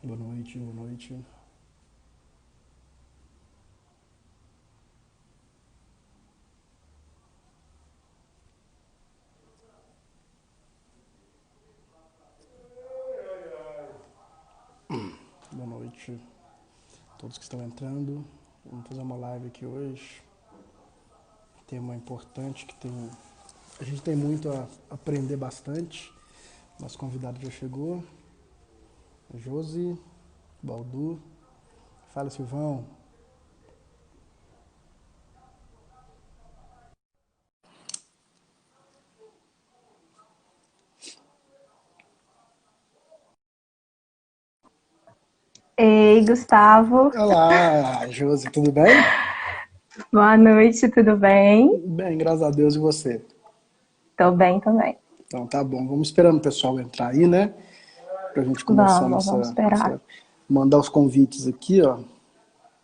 Boa noite, boa noite. Boa noite a todos que estão entrando. Vamos fazer uma live aqui hoje. Tema importante que tem. A gente tem muito a aprender bastante. Nosso convidado já chegou. Josi, Baldu. Fala, Silvão. Ei, Gustavo. Olá, Josi, tudo bem? Boa noite, tudo bem? Bem, graças a Deus, e você? Tô bem também. Então tá bom, vamos esperando o pessoal entrar aí, né? Pra gente começar Vamos esperar. mandar os convites aqui, ó,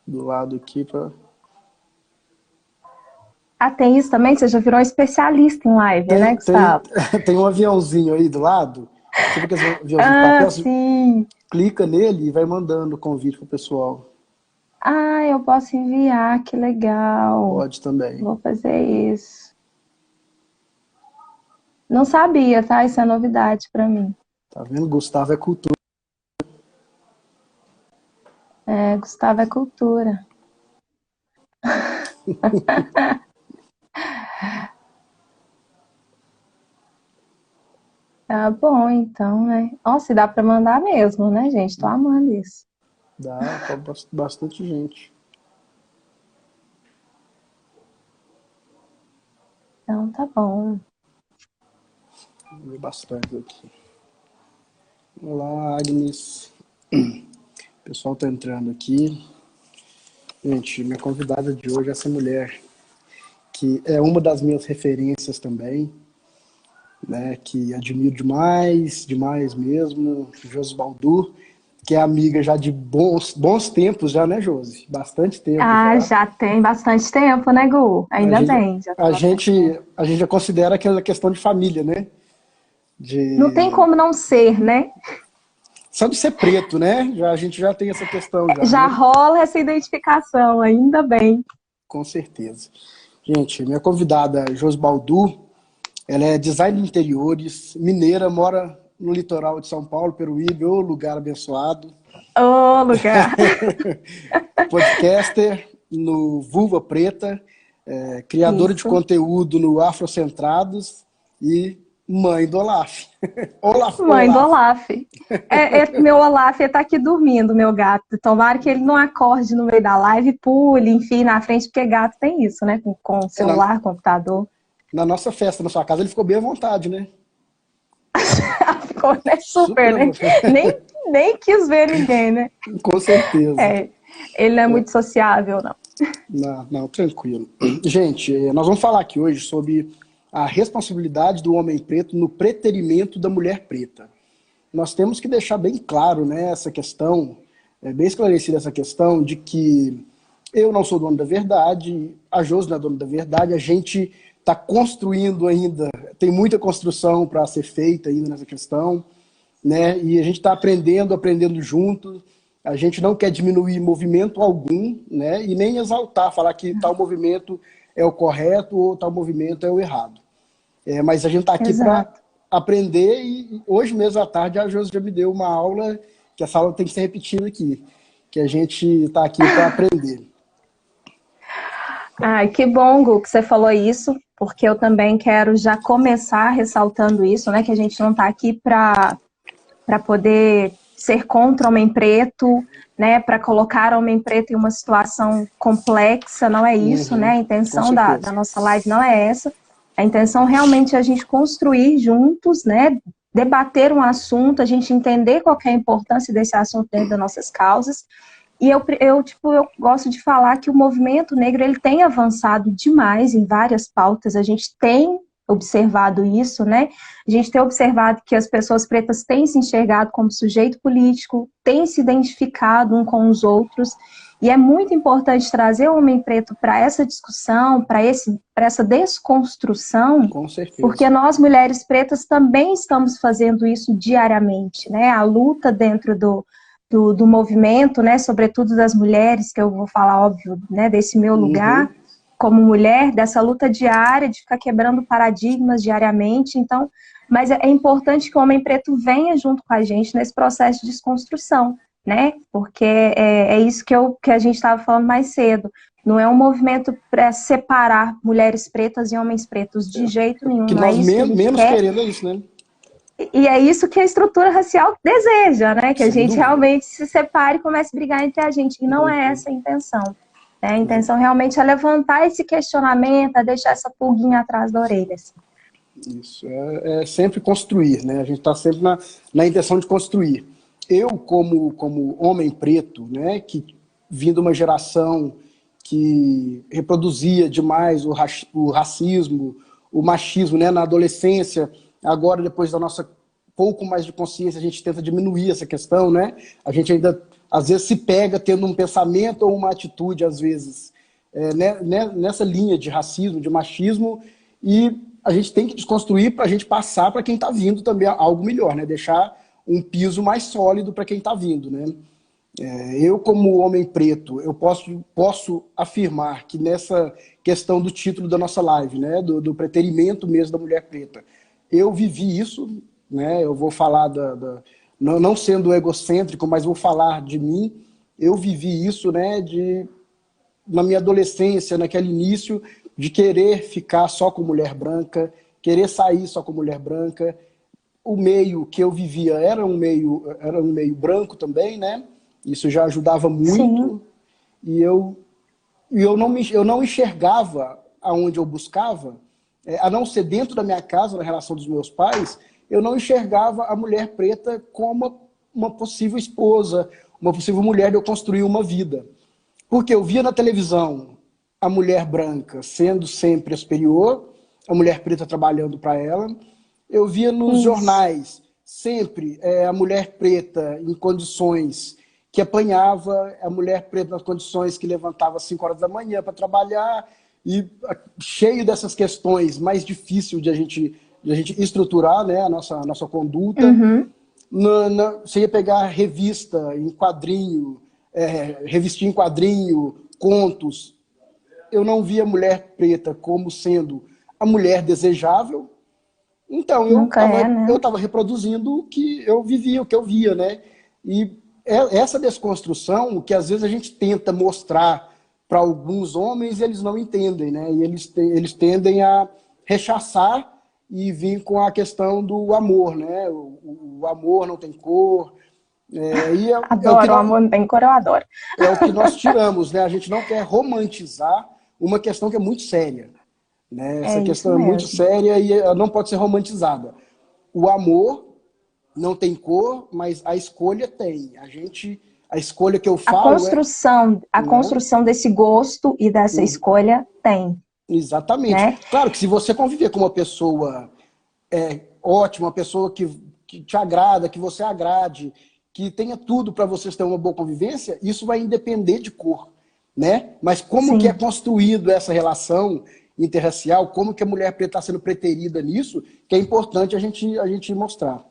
do lado aqui pra... Ah, tem isso também? Você já virou um especialista em live, né, Tem, Gustavo? tem um aviãozinho aí do lado. Você vê aquele aviãozinho de Ah, papel, você sim. clica nele e vai mandando o convite pro pessoal. Ah, eu posso enviar, que legal. Pode também. Vou fazer isso. Não sabia, tá? Isso é novidade pra mim. Tá vendo? Gustavo é cultura. É, Gustavo é cultura. Tá bom, então, né? Nossa, e dá pra mandar mesmo, né, gente? Tô amando isso. Dá pra bastante gente. Então, tá bom. Vou ver bastante aqui. Olá, Agnes. O pessoal tá entrando aqui. Gente, minha convidada de hoje é essa mulher, que é uma das minhas referências também, né? Que admiro demais, demais mesmo, Josi Baldur, que é amiga já de bons tempos já, né, Josi? Bastante tempo Ah, já. já tem bastante tempo, né, Gu? A Ainda gente, bem, já tem a bastante gente, tempo. a gente já considera aquela questão de família, né? Não tem De como não ser, né? só de ser preto, né? A gente já tem essa questão já, Já né? rola essa identificação, ainda bem. Com certeza. Gente, minha convidada Josi Baldur, ela é designer de interiores, mineira, mora no litoral de São Paulo, Peruíbe, ô lugar abençoado. Ô, lugar. Podcaster no Vulva Preta, criadora de Isso. conteúdo no Afrocentrados e mãe do Olaf. Olaf, Mãe do Olaf. Olaf. Meu Olaf tá aqui dormindo, meu gato. Tomara que ele não acorde no meio da live e pule, enfim, na frente, porque gato tem isso, né? Com É, na, celular, computador. na nossa festa, na sua casa, ele ficou bem à vontade, né? Ficou, né? Super Super, à né? vontade. Nem quis ver ninguém, né? Com certeza. É, ele não é muito sociável, não. Não, não, tranquilo. Gente, nós vamos falar aqui hoje sobre a responsabilidade do homem preto no preterimento da mulher preta. Nós temos que deixar bem claro, né, essa questão, bem esclarecida essa questão de que eu não sou dono da verdade, a Josi não é dona da verdade, a gente está construindo ainda, tem muita construção para ser feita ainda nessa questão, né? E a gente está aprendendo junto. A gente não quer diminuir movimento algum, né? E nem exaltar, falar que tal movimento é o correto ou tal movimento é o errado. Mas a gente está aqui para Exato. aprender e hoje mesmo à tarde a Josi já me deu uma aula, que essa aula tem que ser repetida aqui, que a gente está aqui para aprender. Ai, que bom, Gu, que você falou isso, porque eu também quero já começar ressaltando isso, né? Que a gente não está aqui para poder ser contra o homem preto, né? Para colocar o homem preto em uma situação complexa, não é isso, né? Uhum, A com intenção da certeza. nossa live não é essa. A intenção realmente é a gente construir juntos, né? Debater um assunto, a gente entender qual que é a importância desse assunto dentro das nossas causas. E eu gosto de falar que o movimento negro ele tem avançado demais em várias pautas, a gente tem observado isso, né? A gente tem observado que as pessoas pretas têm se enxergado como sujeito político, têm se identificado um com os outros, e é muito importante trazer o homem preto para essa discussão, para essa desconstrução, Com porque certeza. nós, mulheres pretas, também estamos fazendo isso diariamente, né? A luta dentro do movimento, né, sobretudo das mulheres, que eu vou falar, óbvio, né, desse meu lugar como mulher, dessa luta diária de ficar quebrando paradigmas diariamente. Então, mas é importante que o homem preto venha junto com a gente nesse processo de desconstrução, né, porque é isso que a gente estava falando mais cedo. Não é um movimento para separar mulheres pretas e homens pretos de jeito nenhum. Que não nós é isso que a gente menos quer. querendo é isso, né? E é isso que a estrutura racial deseja, né? Que a Sem gente dúvida. realmente se separe e comece a brigar entre a gente. E não é essa a intenção. Né? A intenção realmente é levantar esse questionamento, é deixar essa pulguinha atrás da orelha. Assim. Isso, é sempre construir, né? A gente está sempre na intenção de construir. Eu, como homem preto, né, que vim de uma geração que reproduzia demais o racismo, o machismo, né, na adolescência, agora, depois da nossa pouco mais de consciência, a gente tenta diminuir essa questão, né? A gente ainda, às vezes, se pega tendo um pensamento ou uma atitude, às vezes, nessa linha de racismo, de machismo, e a gente tem que desconstruir para a gente passar para quem está vindo também algo melhor, né? Deixar um piso mais sólido para quem está vindo, né? Eu, como homem preto, eu posso afirmar que nessa questão do título da nossa live, né? Do preterimento mesmo da mulher preta, eu vivi isso, né? Eu vou falar não sendo egocêntrico, mas vou falar de mim. Eu vivi isso, né? Na minha adolescência, naquele início, de querer ficar só com mulher branca, querer sair só com mulher branca. O meio que eu vivia era um meio branco também, né? Isso já ajudava muito. Sim. E eu não enxergava aonde eu buscava, a não ser dentro da minha casa, na relação dos meus pais, eu não enxergava a mulher preta como uma possível esposa, uma possível mulher de eu construir uma vida. Porque eu via na televisão a mulher branca sendo sempre a superior, a mulher preta trabalhando para ela. Eu via nos jornais sempre a mulher preta em condições que apanhava, a mulher preta nas condições que levantava às 5 horas da manhã para trabalhar, e cheio dessas questões, mais difícil de a gente estruturar, né, a nossa conduta. Você ia pegar revista em quadrinho, revistinha em quadrinho, contos. Eu não via a mulher preta como sendo a mulher desejável. Então, eu estava reproduzindo o que eu vivia, o que eu via, né? E essa desconstrução, que às vezes a gente tenta mostrar para alguns homens, eles não entendem, né? E eles tendem a rechaçar e vir com a questão do amor, né? O amor não tem cor. Adoro, o amor não tem cor, eu adoro. É o que nós tiramos, né? A gente não quer romantizar uma questão que é muito séria. Né? Essa questão é muito séria e não pode ser romantizada. O amor não tem cor, mas a escolha tem. A escolha que eu falo a construção desse gosto e dessa escolha tem. Exatamente. Né? Claro que se você conviver com uma pessoa ótima, uma pessoa que te agrada, que você agrade, que tenha tudo para vocês terem uma boa convivência, isso vai independer de cor. Né? Mas como que é construído essa relação interracial, como que a mulher preta está sendo preterida nisso, que é importante a gente mostrar.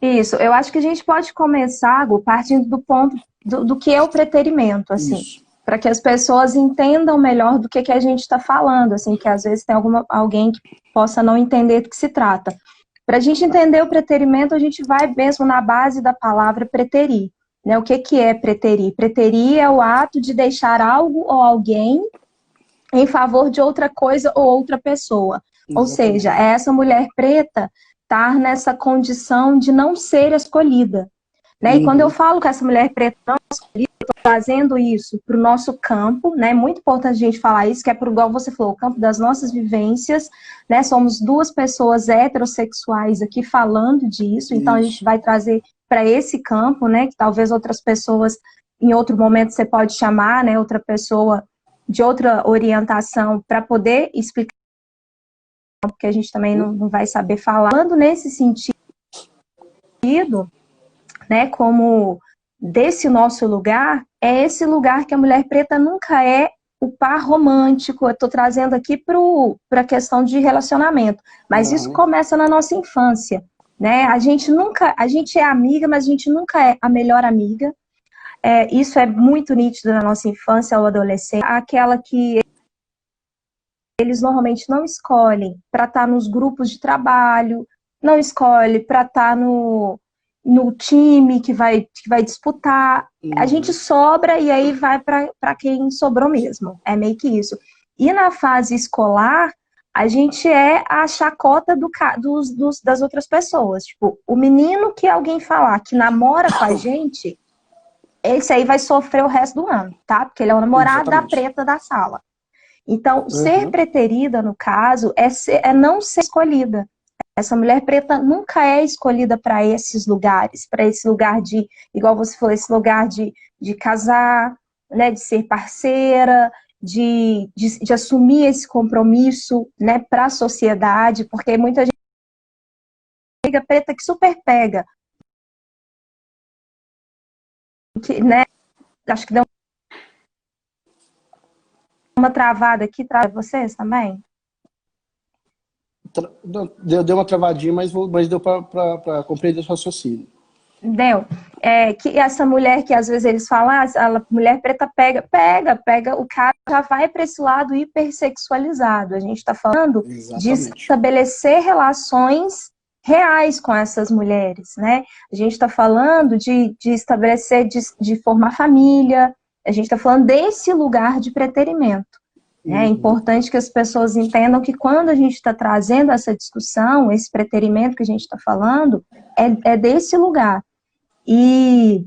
Isso, eu acho que a gente pode começar, Gu, partindo do ponto do que é o preterimento, assim, para que as pessoas entendam melhor do que a gente está falando, assim, que às vezes tem alguém que possa não entender do que se trata. Para a gente entender o preterimento, a gente vai mesmo na base da palavra preterir. Né? O que é preterir? Preterir é o ato de deixar algo ou alguém em favor de outra coisa ou outra pessoa. Exatamente. Ou seja, é essa mulher preta estar nessa condição de não ser escolhida. Né? E quando eu falo que essa mulher preta não é escolhida, eu estou trazendo isso para o nosso campo, né? Muito importante a gente falar isso, que é para igual você falou, o campo das nossas vivências, né? Somos duas pessoas heterossexuais aqui falando disso, então a gente vai trazer para esse campo, né? Que talvez outras pessoas, em outro momento você pode chamar, né? Outra pessoa de outra orientação para poder explicar, porque a gente também não vai saber falar. Falando nesse sentido, né, como desse nosso lugar, é esse lugar que a mulher preta nunca é o par romântico. Eu estou trazendo aqui para a questão de relacionamento, mas isso começa na nossa infância. né? A gente é amiga, mas a gente nunca é a melhor amiga. Isso é muito nítido na nossa infância ou adolescência. Aquela que eles normalmente não escolhem para estar nos grupos de trabalho, não escolhe para estar no time que vai disputar. A gente sobra e aí vai para quem sobrou mesmo. É meio que isso. E na fase escolar, a gente é a chacota das outras pessoas. Tipo, o menino que alguém falar que namora com a gente, esse aí vai sofrer o resto do ano, tá? Porque ele é o namorado da preta da sala. Então, ser preterida, no caso, é não ser escolhida. Essa mulher preta nunca é escolhida para esses lugares, para esse lugar de, igual você falou, esse lugar de casar, né, de ser parceira, de assumir esse compromisso, né, para a sociedade, porque muita gente pega preta que super pega, que, né, acho que deu uma travada aqui, trava vocês também? Deu uma travadinha, mas deu para compreender o raciocínio. Deu. Que essa mulher que às vezes eles falam, a mulher preta pega, o cara já vai para esse lado hipersexualizado. A gente está falando de estabelecer relações reais com essas mulheres, né? A gente está falando de estabelecer, de formar família, a gente está falando desse lugar de preterimento. É importante que as pessoas entendam que quando a gente está trazendo essa discussão, esse preterimento que a gente está falando, é desse lugar. E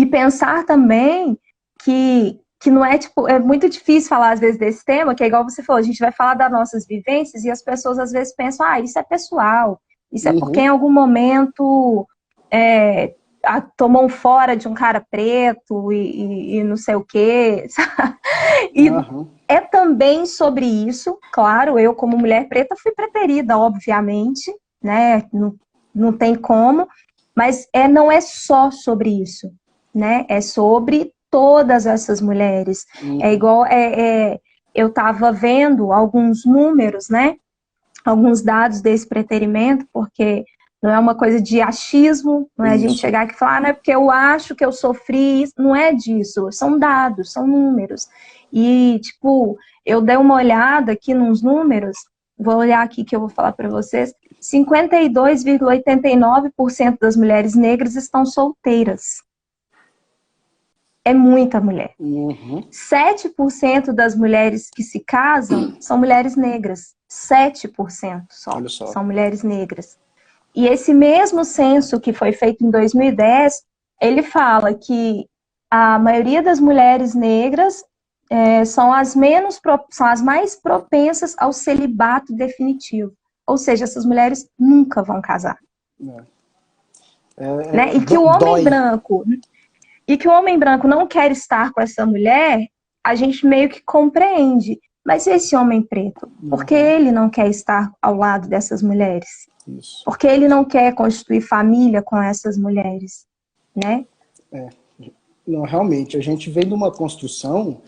pensar também que não é, tipo, é muito difícil falar às vezes desse tema, que é igual você falou, a gente vai falar das nossas vivências e as pessoas às vezes pensam, isso é pessoal, isso é porque em algum momento tomou um fora de um cara preto e não sei o quê, sabe? E é também sobre isso, claro, eu como mulher preta fui preterida, obviamente, né, não tem como, mas não é só sobre isso, né, é sobre todas essas mulheres. É igual, eu estava vendo alguns números, né, alguns dados desse preterimento, porque não é uma coisa de achismo, não é a gente chegar aqui e falar, não é porque eu acho que eu sofri isso, não é disso, são dados, são números. E, tipo, eu dei uma olhada aqui nos números, vou olhar aqui que eu vou falar para vocês, 52,89% das mulheres negras estão solteiras. É muita mulher. 7% das mulheres que se casam são mulheres negras. 7% só são mulheres negras. E esse mesmo censo que foi feito em 2010, ele fala que a maioria das mulheres negras são as mais propensas ao celibato definitivo. Ou seja, essas mulheres nunca vão casar. Né? E que o homem branco não quer estar com essa mulher, a gente meio que compreende. Mas esse homem preto, por que ele não quer estar ao lado dessas mulheres? Isso. Porque ele não quer constituir família com essas mulheres, né? Não, realmente, a gente vem de uma construção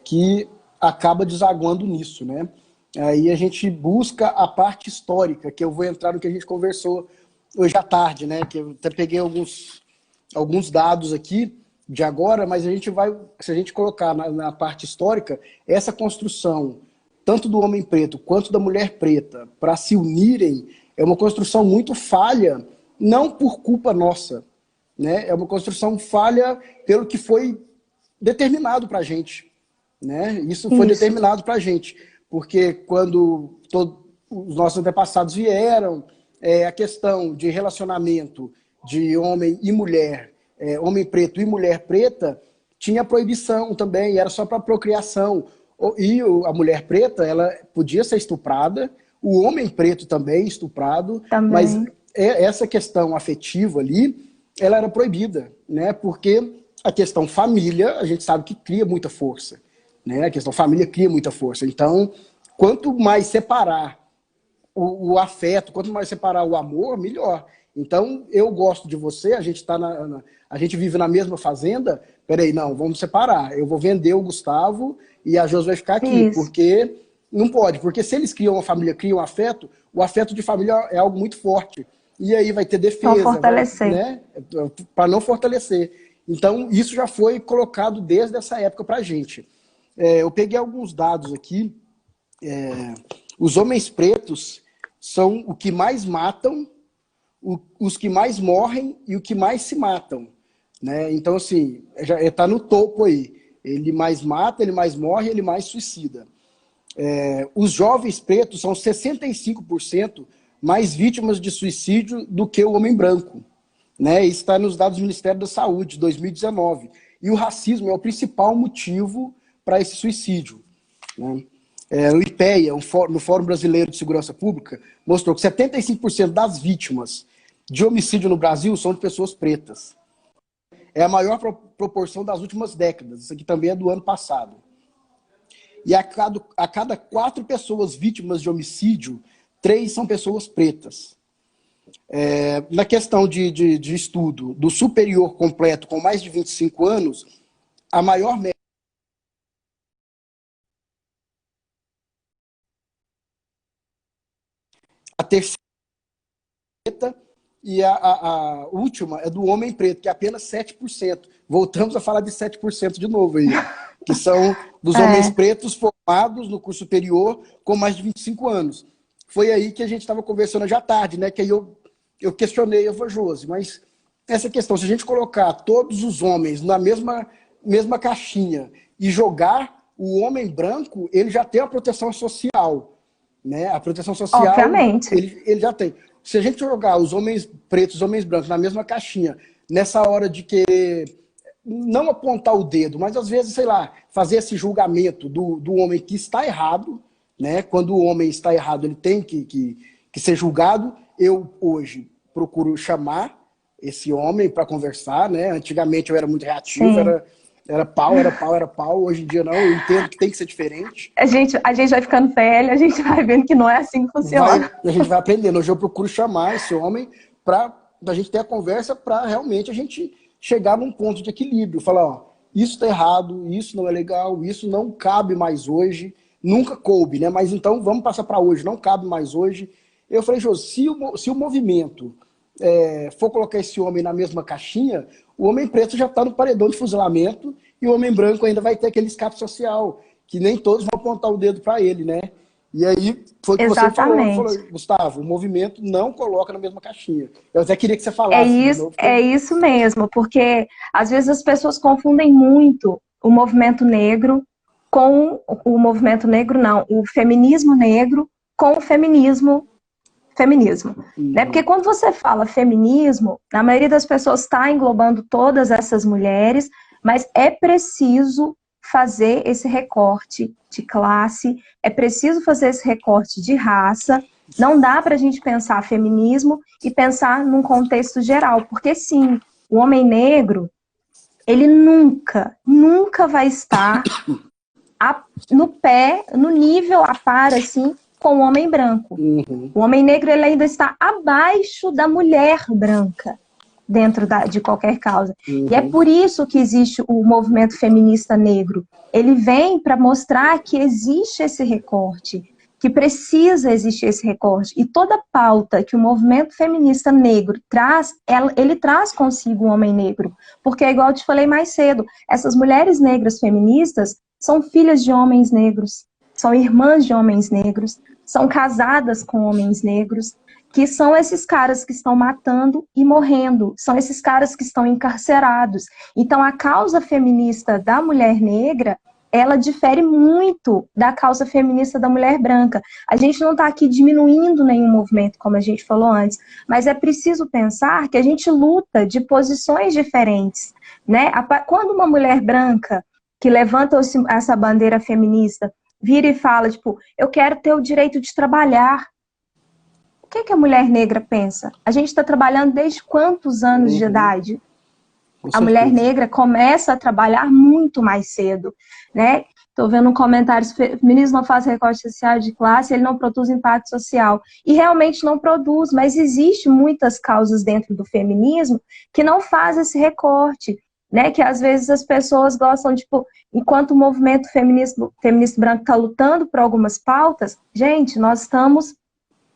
que acaba desaguando nisso, né? Aí a gente busca a parte histórica, que eu vou entrar no que a gente conversou hoje à tarde, né? Que eu até peguei alguns dados aqui de agora, mas a gente vai, se a gente colocar na parte histórica, essa construção tanto do homem preto quanto da mulher preta, para se unirem, é uma construção muito falha, não por culpa nossa, né? É uma construção falha pelo que foi determinado para a gente, né? Isso foi determinado para a gente, porque quando os nossos antepassados vieram, a questão de relacionamento de homem e mulher, homem preto e mulher preta, tinha proibição também, era só para procriação. E a mulher preta, ela podia ser estuprada, o homem preto também estuprado, mas essa questão afetiva ali, ela era proibida, né? Porque a questão família, a gente sabe que cria muita força, né? A questão família cria muita força. Então, quanto mais separar o afeto, quanto mais separar o amor, melhor. Então, eu gosto de você, a gente a gente vive na mesma fazenda, peraí, não, vamos separar. Eu vou vender o Gustavo e a Josi vai ficar aqui, porque não pode. Porque se eles criam uma família, criam um afeto, o afeto de família é algo muito forte. e aí vai ter defesa, Não fortalecer. né? Para não fortalecer. Então, isso já foi colocado desde essa época para a gente. Eu peguei alguns dados aqui. Os homens pretos são o que mais matam, os que mais morrem e o que mais se matam, né? Então, assim, já está no topo aí. Ele mais mata, ele mais morre, ele mais suicida. Os jovens pretos são 65% mais vítimas de suicídio do que o homem branco, né? Isso está nos dados do Ministério da Saúde, 2019. E o racismo é o principal motivo para esse suicídio, né? O IPEA, no Fórum Brasileiro de Segurança Pública, mostrou que 75% das vítimas de homicídio no Brasil são de pessoas pretas. É a maior proporção das últimas décadas. Isso aqui também é do ano passado. E a cada 4 pessoas vítimas de homicídio, 3 são pessoas pretas. Na questão de estudo do superior completo com mais de 25 anos, a maior média a terceira e a última é do homem preto, que é apenas 7%. Voltamos a falar de 7% de novo aí, que são dos homens pretos formados no curso superior com mais de 25 anos. Foi aí que a gente estava conversando hoje à tarde, né? Que aí eu questionei a Josi, mas essa questão, se a gente colocar todos os homens na mesma caixinha e jogar o homem branco, ele já tem a proteção social, né? A proteção social, obviamente, ele já tem. Se a gente jogar os homens pretos, os homens brancos na mesma caixinha, nessa hora de querer não apontar o dedo, mas às vezes, sei lá, fazer esse julgamento do homem que está errado, né? Quando o homem está errado, ele tem que ser julgado. Eu, hoje, procuro chamar esse homem para conversar, né? Antigamente eu era muito reativo, era pau. Hoje em dia não, eu entendo que tem que ser diferente. A gente vai ficando velho, a gente vai vendo que não é assim que funciona. A gente vai aprendendo. Hoje eu procuro chamar esse homem para a gente ter a conversa, para realmente a gente chegar num ponto de equilíbrio. Falar, ó, isso está errado, isso não é legal, isso não cabe mais hoje. Nunca coube, né? Mas então vamos passar para hoje, não cabe mais hoje. Eu falei, Jô, se o movimento for colocar esse homem na mesma caixinha, o homem preto já está no paredão de fuzilamento e o homem branco ainda vai ter aquele escape social, que nem todos vão apontar o dedo para ele, né? E aí foi o que você falou, Gustavo, o movimento não coloca na mesma caixinha. Eu até queria que você falasse. É isso mesmo, porque às vezes as pessoas confundem muito o movimento negro com o movimento negro, não, o feminismo negro com o feminismo. Né? Porque quando você fala feminismo, a maioria das pessoas está englobando todas essas mulheres, mas é preciso fazer esse recorte de classe, é preciso fazer esse recorte de raça. Não dá para a gente pensar feminismo e pensar num contexto geral, porque sim, o homem negro, ele nunca vai estar no nível a par, assim, com o homem branco. O homem negro, ele ainda está abaixo da mulher branca, dentro de qualquer causa. E é por isso que existe o movimento feminista negro. Ele vem para mostrar que existe esse recorte, que precisa existir esse recorte. E toda pauta que o movimento feminista negro traz, ele traz consigo o homem negro. Porque, igual eu te falei mais cedo, essas mulheres negras feministas são filhas de homens negros, são irmãs de homens negros, são casadas com homens negros, que são esses caras que estão matando e morrendo, são esses caras que estão encarcerados. Então, a causa feminista da mulher negra, ela difere muito da causa feminista da mulher branca. A gente não está aqui diminuindo nenhum movimento, como a gente falou antes, mas é preciso pensar que a gente luta de posições diferentes, né? Quando uma mulher branca que levanta essa bandeira feminista vira e fala, tipo, eu quero ter o direito de trabalhar. O que a mulher negra pensa? A gente está trabalhando desde quantos anos de idade? A mulher negra começa a trabalhar muito mais cedo, né? Estou vendo um comentário, o feminismo não faz recorte social de classe, ele não produz impacto social. E realmente não produz, mas existe muitas causas dentro do feminismo que não faz esse recorte, né? Que às vezes as pessoas gostam, tipo, enquanto o movimento feminista branco está lutando por algumas pautas, gente, nós estamos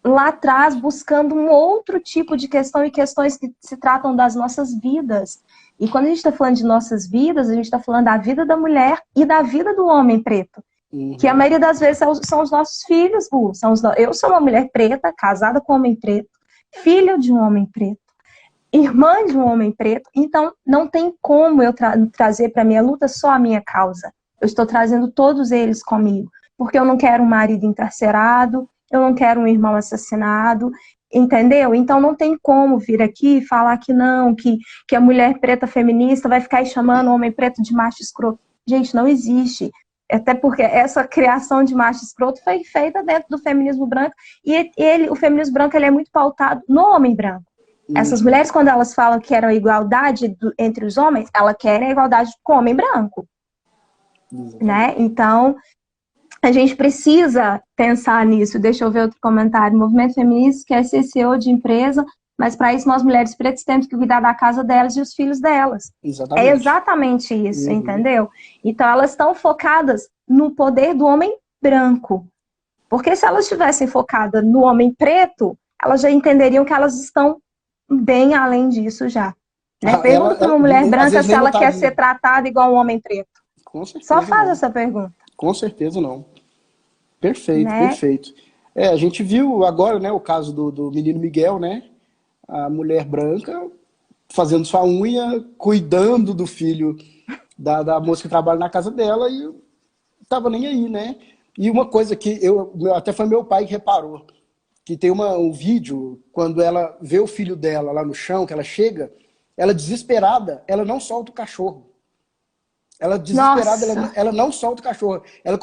lá atrás buscando um outro tipo de questão e questões que se tratam das nossas vidas. E quando a gente está falando de nossas vidas, a gente está falando da vida da mulher e da vida do homem preto. Que a maioria das vezes são os nossos filhos, Bu. Eu sou uma mulher preta, casada com um homem preto, filha de um homem preto, irmã de um homem preto. Então, não tem como eu trazer para minha luta só a minha causa. Eu estou trazendo todos eles comigo. Porque eu não quero um marido encarcerado, eu não quero um irmão assassinado, entendeu? Então não tem como vir aqui e falar que não, que a mulher preta feminista vai ficar aí chamando o homem preto de macho escroto. Gente, não existe. Até porque essa criação de macho escroto foi feita dentro do feminismo branco, e o feminismo branco ele é muito pautado no homem branco. Essas mulheres, quando elas falam que era a igualdade entre os homens, elas querem a igualdade com o homem branco. Né? Então, a gente precisa pensar nisso. Deixa eu ver outro comentário. O movimento feminista quer ser CEO de empresa, mas para isso nós mulheres pretas temos que cuidar da casa delas e os filhos delas. Exatamente. É exatamente isso, entendeu? Então elas estão focadas no poder do homem branco. Porque se elas estivessem focadas no homem preto, elas já entenderiam que elas estão bem além disso já. Né? Pergunta para uma mulher branca se ela quer ser tratada igual um homem preto. Com certeza. Só faz essa pergunta. Com certeza não. Perfeito, né? Perfeito. A gente viu agora, né, o caso do menino Miguel, né? A mulher branca fazendo sua unha, cuidando do filho da moça que trabalha na casa dela e tava nem aí, né? E uma coisa que até foi meu pai que reparou, que tem um vídeo, quando ela vê o filho dela lá no chão, que ela chega, ela desesperada, ela não solta o cachorro. Ela desesperada, ela não solta o cachorro. Ela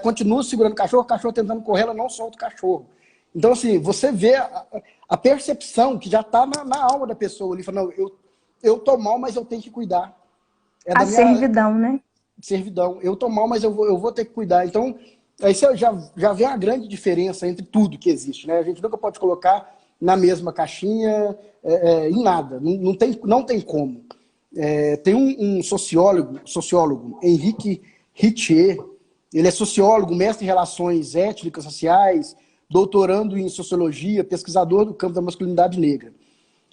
continua segurando o cachorro tentando correr, ela não solta o cachorro. Então, assim, você vê a percepção que já está na alma da pessoa ali, falando, eu tô mal, mas eu tenho que cuidar. Servidão, né? Servidão. Eu tô mal, mas eu vou ter que cuidar. Então, aí você já vê a grande diferença entre tudo que existe, né? A gente nunca pode colocar na mesma caixinha em nada. Não tem como. Tem um sociólogo, Henrique Rittier. Ele é sociólogo, mestre em relações étnicas, sociais, doutorando em sociologia, pesquisador do campo da masculinidade negra.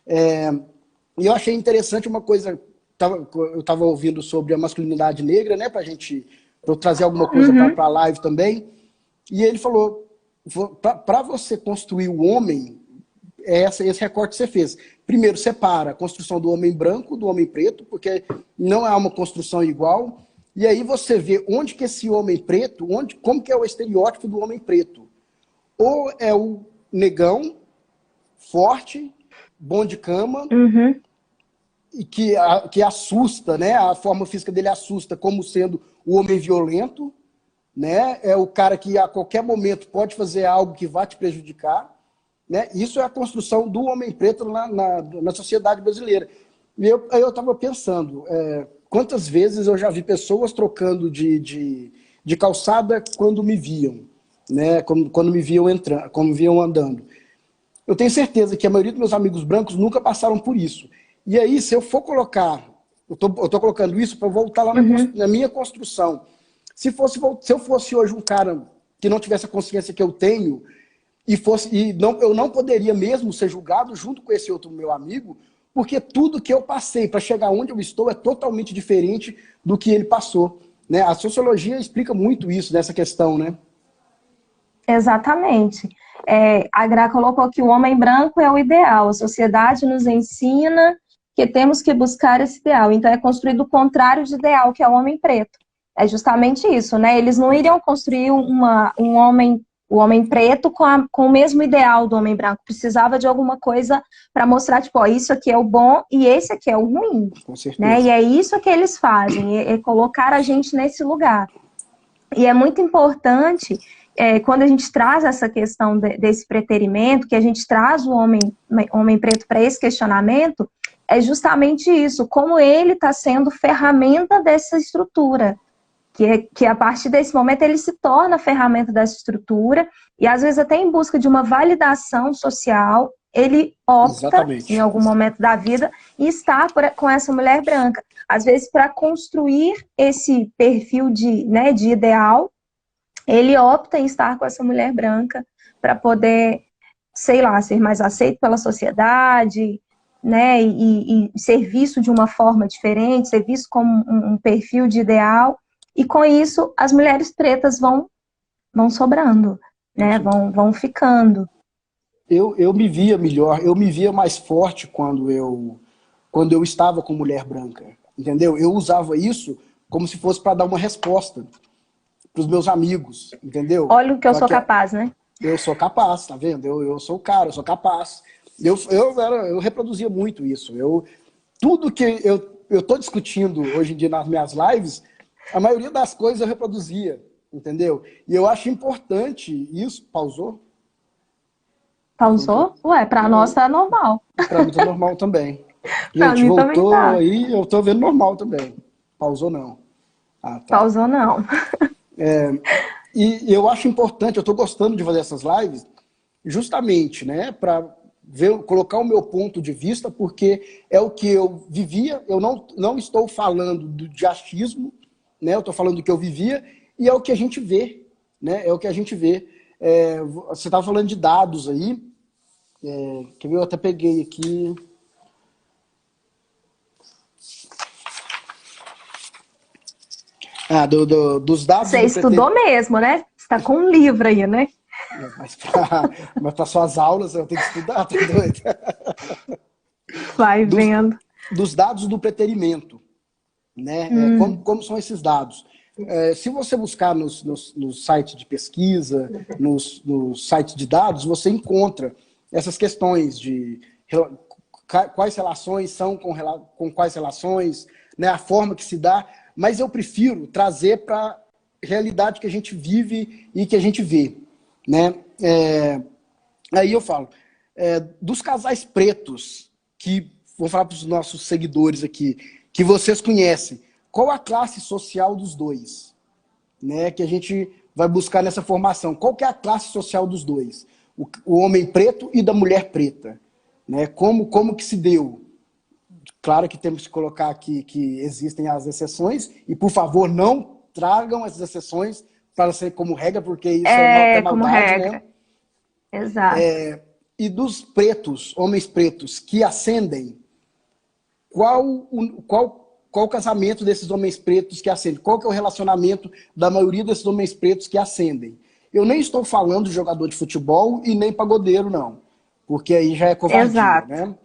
E eu achei interessante uma coisa, eu estava ouvindo sobre a masculinidade negra, né, para eu trazer alguma coisa para a live também, e ele falou, para você construir o homem, esse recorte que você fez. Primeiro, separa a construção do homem branco do homem preto, porque não é uma construção igual, e aí você vê onde que esse homem preto, como que é o estereótipo do homem preto. Ou é o negão, forte, bom de cama, e que assusta, né? A forma física dele assusta como sendo o homem violento, né? É o cara que a qualquer momento pode fazer algo que vai te prejudicar, né? Isso é a construção do homem preto na sociedade brasileira. E eu estava pensando, quantas vezes eu já vi pessoas trocando de calçada quando me viam, né? Quando me viam andando. Eu tenho certeza que a maioria dos meus amigos brancos nunca passaram por isso. E aí, se eu for colocar, eu tô colocando isso para voltar lá na minha construção. Se eu fosse hoje um cara que não tivesse a consciência que eu tenho, eu não poderia mesmo ser julgado junto com esse outro meu amigo, porque tudo que eu passei para chegar onde eu estou é totalmente diferente do que ele passou, né? A sociologia explica muito isso, nessa questão, né? Exatamente. A Gra colocou que o homem branco é o ideal, a sociedade nos ensina que temos que buscar esse ideal, então é construído o contrário de ideal, que é o homem preto. É justamente isso, né? Eles não iriam construir o homem preto com o mesmo ideal do homem branco. Precisava de alguma coisa para mostrar, tipo, ó, isso aqui é o bom e esse aqui é o ruim. Com certeza. Né? E é isso que eles fazem, é colocar a gente nesse lugar. E é muito importante, quando a gente traz essa questão desse preterimento, que a gente traz o homem preto para esse questionamento, é justamente isso, como ele está sendo ferramenta dessa estrutura. Que a partir desse momento ele se torna ferramenta dessa estrutura e às vezes até em busca de uma validação social, ele opta Exatamente. Em algum momento da vida em estar com essa mulher branca. Às vezes para construir esse perfil de ideal, ele opta em estar com essa mulher branca para poder sei lá, ser mais aceito pela sociedade, né, e ser visto de uma forma diferente, ser visto como um perfil de ideal, e com isso as mulheres pretas vão sobrando, né, vão ficando. Eu me via melhor, eu me via mais forte quando eu estava com mulher branca, entendeu? Eu usava isso como se fosse para dar uma resposta para os meus amigos, entendeu? Olha o que eu Só sou que capaz, né? eu sou capaz, tá vendo? Eu sou o cara, eu sou capaz. Eu reproduzia muito isso. Tudo que eu tô discutindo hoje em dia nas minhas lives, a maioria das coisas eu reproduzia, entendeu? E eu acho importante isso. Pausou? Pausou? Ué, pra nós tá normal. Para mim tá normal também. Pra Gente, mim também voltou tá. aí, eu tô vendo normal também. Pausou não. Ah, tá. Pausou não. E eu acho importante, eu tô gostando de fazer essas lives, justamente, né, para colocar o meu ponto de vista, porque é o que eu vivia, eu não estou falando de achismo, né, eu estou falando do que eu vivia, e é o que a gente vê, né, é o que a gente vê. Você estava falando de dados aí, que eu até peguei aqui. Dos dados Você do estudou mesmo, né? Você tá com um livro aí, né? Mas para suas aulas eu tenho que estudar, tá doido? Vai Dos, vendo. dos dados do preterimento, né? Como são esses dados? Se você buscar nos sites de pesquisa, nos sites de dados, você encontra essas questões de quais relações são com quais relações, né? A forma que se dá, mas eu prefiro trazer para a realidade que a gente vive e que a gente vê, né? Aí eu falo, dos casais pretos, que vou falar para os nossos seguidores aqui, que vocês conhecem, qual a classe social dos dois? Né, que a gente vai buscar nessa formação. Qual que é a classe social dos dois? O homem preto e da mulher preta. Né? Como que se deu? Claro que temos que colocar aqui que existem as exceções, e por favor não tragam essas exceções para ser como regra, porque isso é até Como maldade, né? regra. Exato. E dos pretos, homens pretos, que ascendem, qual o casamento desses homens pretos que ascendem? Qual que é o relacionamento da maioria desses homens pretos que ascendem? Eu nem estou falando de jogador de futebol e nem pagodeiro, não. Porque aí já é covardia, Exato. né?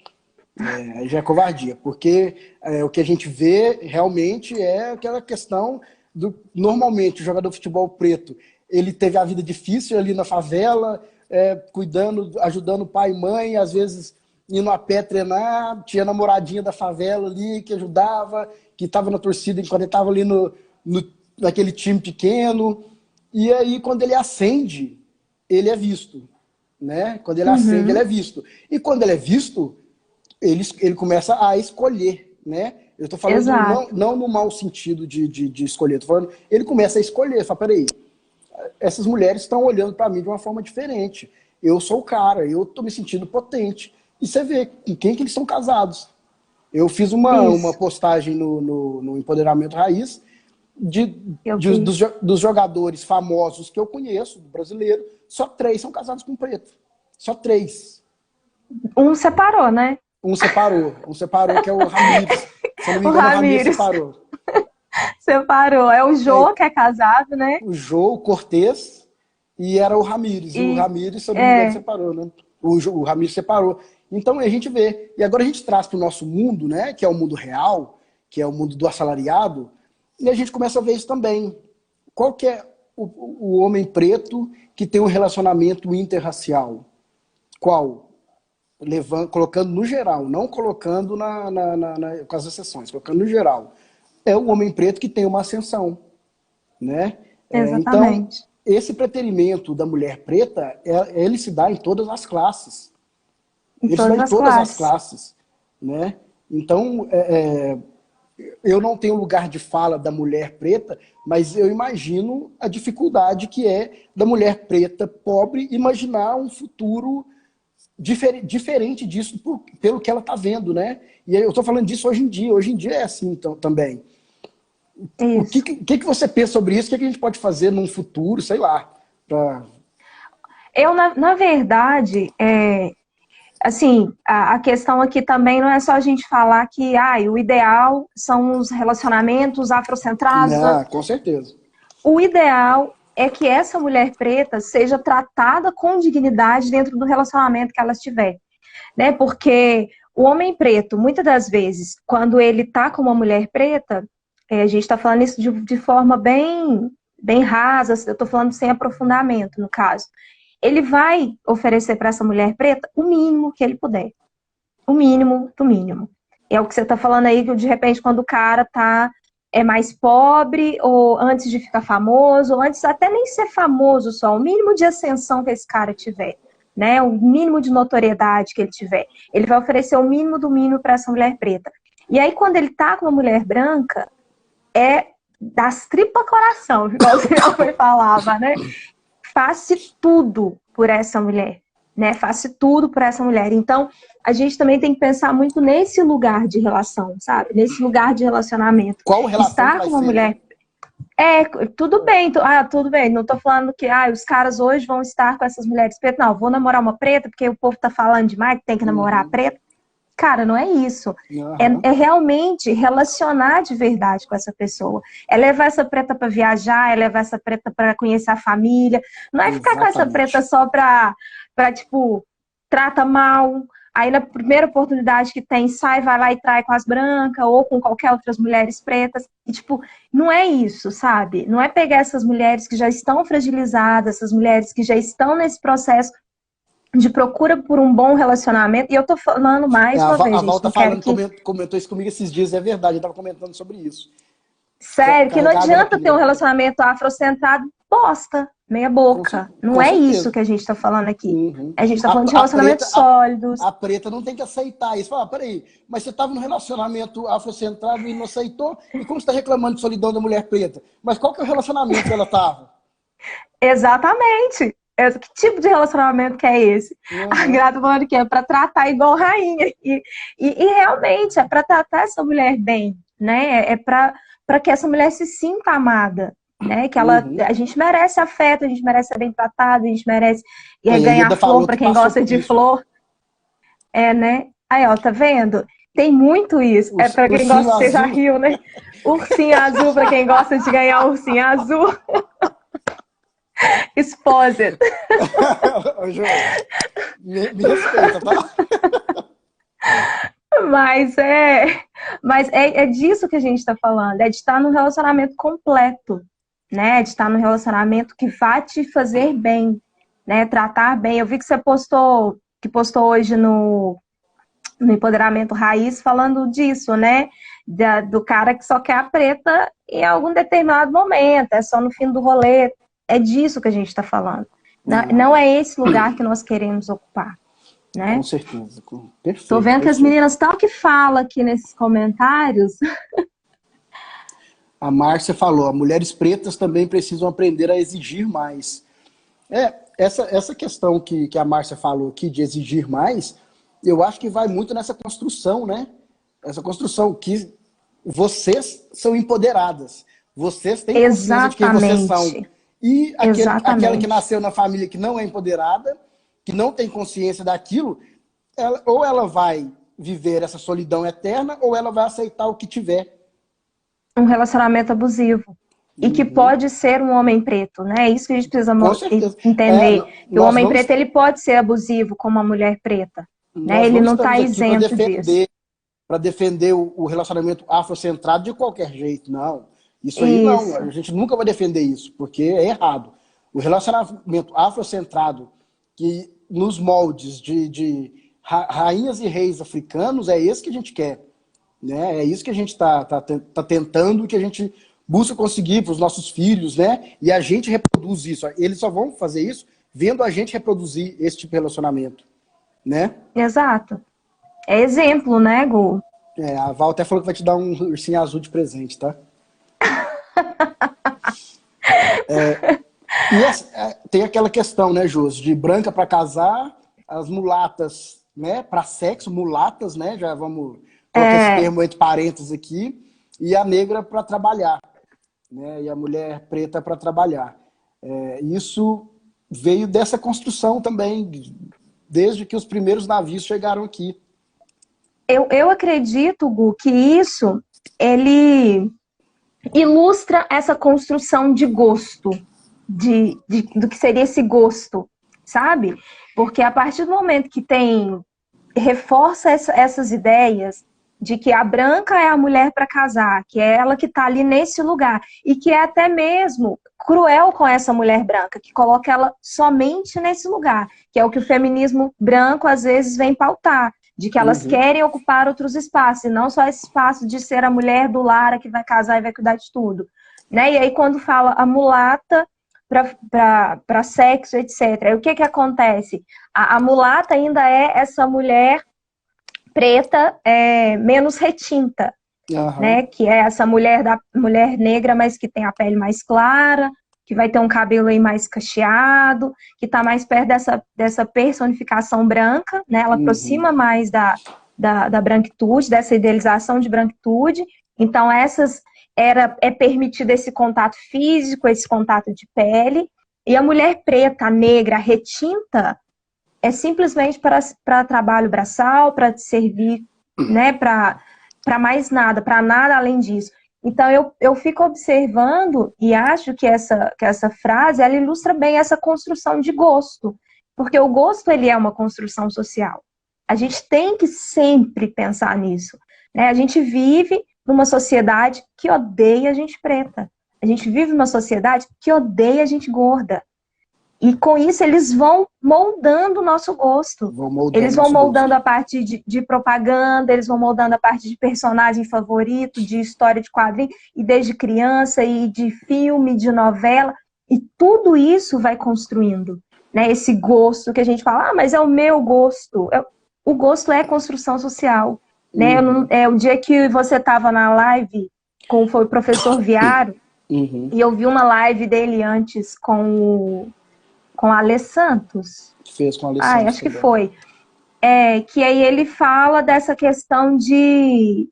Aí já é covardia. Porque o que a gente vê realmente é aquela questão do... Normalmente, o jogador de futebol preto, ele teve a vida difícil ali na favela, cuidando, ajudando pai e mãe, às vezes indo a pé treinar, tinha a namoradinha da favela ali que ajudava, que estava na torcida enquanto ele estava ali naquele time pequeno. E aí, quando ele acende, ele é visto. Né? Quando ele acende, ele é visto. E quando ele é visto, ele começa a escolher. Né? Eu estou falando não no mau sentido de escolher, estou falando, ele começa a escolher. Fala, peraí, essas mulheres estão olhando para mim de uma forma diferente. Eu sou o cara, eu estou me sentindo potente. E você vê com quem que eles estão casados. Eu fiz uma postagem no Empoderamento Raiz dos jogadores famosos que eu conheço, do brasileiro, só 3 são casados com preto. Só 3. Um separou, né? Um separou, que é o Ramires. Se eu não me engano, o Ramires separou. Separou. É o Jô, que é casado, né? O Jô, o Cortez, e era o Ramires. O Ramires, se eu não me engano, separou, né? O Ramires separou. Então a gente vê. E agora a gente traz para o nosso mundo, né? Que é o mundo real, que é o mundo do assalariado, e a gente começa a ver isso também. Qual que é o homem preto que tem um relacionamento interracial? Qual? Colocando no geral, não colocando com as exceções, colocando no geral. É o homem preto que tem uma ascensão. Né? Exatamente. Então, esse preterimento da mulher preta, ele se dá em todas as classes. Ele se dá em todas as classes. Né? Então, eu não tenho lugar de fala da mulher preta, mas eu imagino a dificuldade que é da mulher preta pobre imaginar um futuro diferente disso pelo que ela está vendo. Né? E eu estou falando disso hoje em dia. Hoje em dia é assim também. O que você pensa sobre isso? O que a gente pode fazer num futuro, sei lá? Na verdade, assim, a questão aqui também não é só a gente falar que o ideal são os relacionamentos afrocentrados. Não, com certeza. O ideal é que essa mulher preta seja tratada com dignidade dentro do relacionamento que ela estiver, né? Porque o homem preto, muitas das vezes, quando ele tá com uma mulher preta, a gente está falando isso de forma bem rasa, eu estou falando sem aprofundamento, no caso. Ele vai oferecer para essa mulher preta o mínimo que ele puder. O mínimo do mínimo. É o que você está falando aí, que de repente, quando o cara é mais pobre, ou antes de ficar famoso, ou antes até nem ser famoso só, o mínimo de ascensão que esse cara tiver, né? O mínimo de notoriedade que ele tiver. Ele vai oferecer o mínimo do mínimo para essa mulher preta. E aí, quando ele tá com uma mulher branca, é das tripas coração, igual o minha mãe falava, né? Faça tudo por essa mulher, né? Faça tudo por essa mulher. Então, a gente também tem que pensar muito nesse lugar de relação, sabe? Nesse lugar de relacionamento. Qual relação Estar que vai com uma ser, mulher... né? Tudo bem, tudo bem. Não tô falando que os caras hoje vão estar com essas mulheres pretas. Não, vou namorar uma preta porque o povo tá falando demais que tem que namorar a preta. Cara, não é isso. É realmente relacionar de verdade com essa pessoa. É levar essa preta para viajar, é levar essa preta para conhecer a família. Não é ficar com essa preta só pra tipo, trata mal. Aí na primeira oportunidade que tem, vai lá e trai com as brancas ou com qualquer outras mulheres pretas. E, tipo, não é isso, sabe? Não é pegar essas mulheres que já estão fragilizadas, essas mulheres que já estão nesse processo de procura por um bom relacionamento, e eu tô falando mais uma vez, A gente, Val tá não quero falando, comentou isso comigo esses dias, é verdade, eu tava comentando sobre isso. Sério, que não Carregar água na adianta ter um peneira. relacionamento afrocentrado bosta, meia boca. Não Com é certeza. isso que a gente tá falando aqui. Uhum. A gente tá falando de relacionamentos sólidos. A preta não tem que aceitar isso. Fala, peraí, mas você estava num relacionamento afrocentrado e não aceitou? E como você está reclamando de solidão da mulher preta? Mas qual que é o relacionamento que ela estava? Exatamente. Que tipo de relacionamento que é esse? Uhum. A Grata falando que é para tratar igual rainha. E realmente é para tratar essa mulher bem, né? É para que essa mulher se sinta amada, né? Que a gente merece afeto, a gente merece ser bem tratado, a gente merece ganhar flor para quem gosta de flor. Né? Aí, ó, tá vendo? Tem muito isso. É para quem gosta, você já riu, né? Ursinho azul para quem gosta de ganhar ursinho azul. Exposed. Ô, João, me respeita, tá? Mas é disso que a gente está falando, é de estar num relacionamento completo, né? De estar num relacionamento que vai te fazer bem, né? Tratar bem. Eu vi que você postou hoje no Empoderamento Raiz falando disso, né? Do cara que só quer a preta em algum determinado momento, é só no fim do rolê. É disso que a gente está falando. Não é esse lugar que nós queremos ocupar. Né? Com certeza. Perfeito. Tô vendo que as meninas estão que falam aqui nesses comentários. A Márcia falou, mulheres pretas também precisam aprender a exigir mais. Essa questão que a Márcia falou aqui de exigir mais, eu acho que vai muito nessa construção, né? Essa construção que vocês são empoderadas. Vocês têm consciência de quem vocês são. E aquela que nasceu na família que não é empoderada, que não tem consciência daquilo, ou ela vai viver essa solidão eterna, ou ela vai aceitar o que tiver. Um relacionamento abusivo. E que pode ser um homem preto, né? É isso que a gente precisa entender. Que o homem preto ele pode ser abusivo como uma mulher preta. Né? Ele não está isento disso. Para defender o relacionamento afrocentrado de qualquer jeito, não. Isso aí não, a gente nunca vai defender isso, porque é errado. O relacionamento afrocentrado, que nos moldes de rainhas e reis africanos, é esse que a gente quer. Né? É isso que a gente tá tentando, que a gente busca conseguir para os nossos filhos, né? E a gente reproduz isso. Eles só vão fazer isso vendo a gente reproduzir esse tipo de relacionamento. Né? Exato. É exemplo, né, Gu? A Val até falou que vai te dar um ursinho azul de presente, tá? Tem aquela questão, né, Josi, de branca para casar, as mulatas, né, para sexo, mulatas, né, já vamos colocar esse termo entre parênteses aqui, e a negra para trabalhar, né, e a mulher preta para trabalhar. Isso veio dessa construção também, desde que os primeiros navios chegaram aqui. Eu acredito, Gu, que isso, ele ilustra essa construção de gosto, do que seria esse gosto, sabe? Porque a partir do momento que reforça essas ideias de que a branca é a mulher para casar, que é ela que está ali nesse lugar, e que é até mesmo cruel com essa mulher branca, que coloca ela somente nesse lugar, que é o que o feminismo branco às vezes vem pautar, de que elas querem ocupar outros espaços, e não só esse espaço de ser a mulher do lar, a que vai casar e vai cuidar de tudo. Né? E aí quando fala a mulata para sexo, etc. Aí o que acontece? A mulata ainda é essa mulher preta menos retinta, né? Que é essa mulher negra, mas que tem a pele mais clara, que vai ter um cabelo aí mais cacheado, que está mais perto dessa personificação branca, né? Ela aproxima mais da branquitude, dessa idealização de branquitude. Então, é permitido esse contato físico, esse contato de pele. E a mulher preta, negra, retinta, é simplesmente para trabalho braçal, para servir, né? Para mais nada, para nada além disso. Então, eu fico observando e acho que essa frase, ela ilustra bem essa construção de gosto. Porque o gosto, ele é uma construção social. A gente tem que sempre pensar nisso. Né? A gente vive numa sociedade que odeia a gente preta. A gente vive numa sociedade que odeia a gente gorda. E com isso eles vão moldando o nosso gosto. Eles vão moldando a parte de propaganda, eles vão moldando a parte de personagem favorito, de história de quadrinho, e desde criança, e de filme, de novela. E tudo isso vai construindo, né? Esse gosto que a gente fala, mas é o meu gosto. O gosto é construção social. Né? O dia que você estava na live foi o professor Viaro, e eu vi uma live dele antes com a Alê Santos. Fez com a Alê Santos. Acho que foi. Que aí ele fala dessa questão de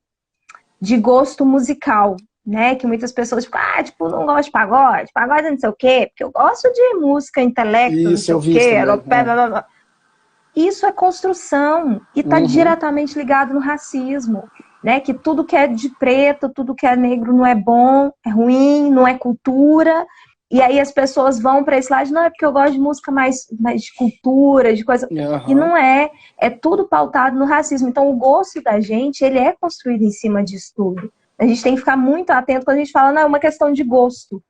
gosto musical, né? Que muitas pessoas ficam, não gosto de pagode não sei o quê, porque eu gosto de música, intelecto, não sei o quê. Isso é construção e está diretamente ligado no racismo, né? Que tudo que é de preto, tudo que é negro não é bom, é ruim, não é cultura. E aí as pessoas vão para esse lado, não, é porque eu gosto de música mais de cultura, de coisa... E não é tudo pautado no racismo. Então o gosto da gente, ele é construído em cima disso tudo. A gente tem que ficar muito atento quando a gente fala, não, é uma questão de gosto.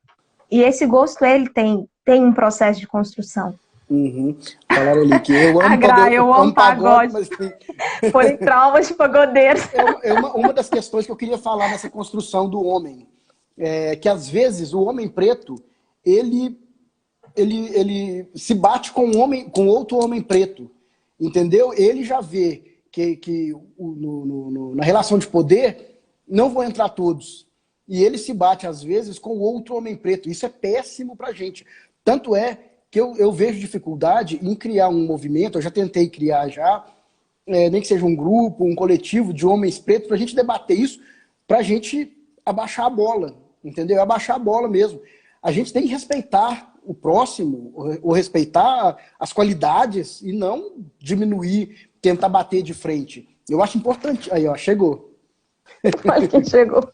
E esse gosto, ele tem um processo de construção. Falaram ali que eu amo pagode, mas foi traumas de pagodeiros. Uma das questões que eu queria falar nessa construção do homem, que às vezes o homem preto, ele se bate com outro homem preto, entendeu? Ele já vê que na relação de poder não vão entrar todos. E ele se bate, às vezes, com outro homem preto. Isso é péssimo pra gente. Tanto é que eu vejo dificuldade em criar um movimento, eu já tentei criar nem que seja um grupo, um coletivo de homens pretos, pra gente debater isso, pra gente abaixar a bola, entendeu? Abaixar a bola mesmo. A gente tem que respeitar o próximo, ou respeitar as qualidades e não diminuir, tentar bater de frente. Eu acho importante. Aí, ó, chegou. Olha quem chegou.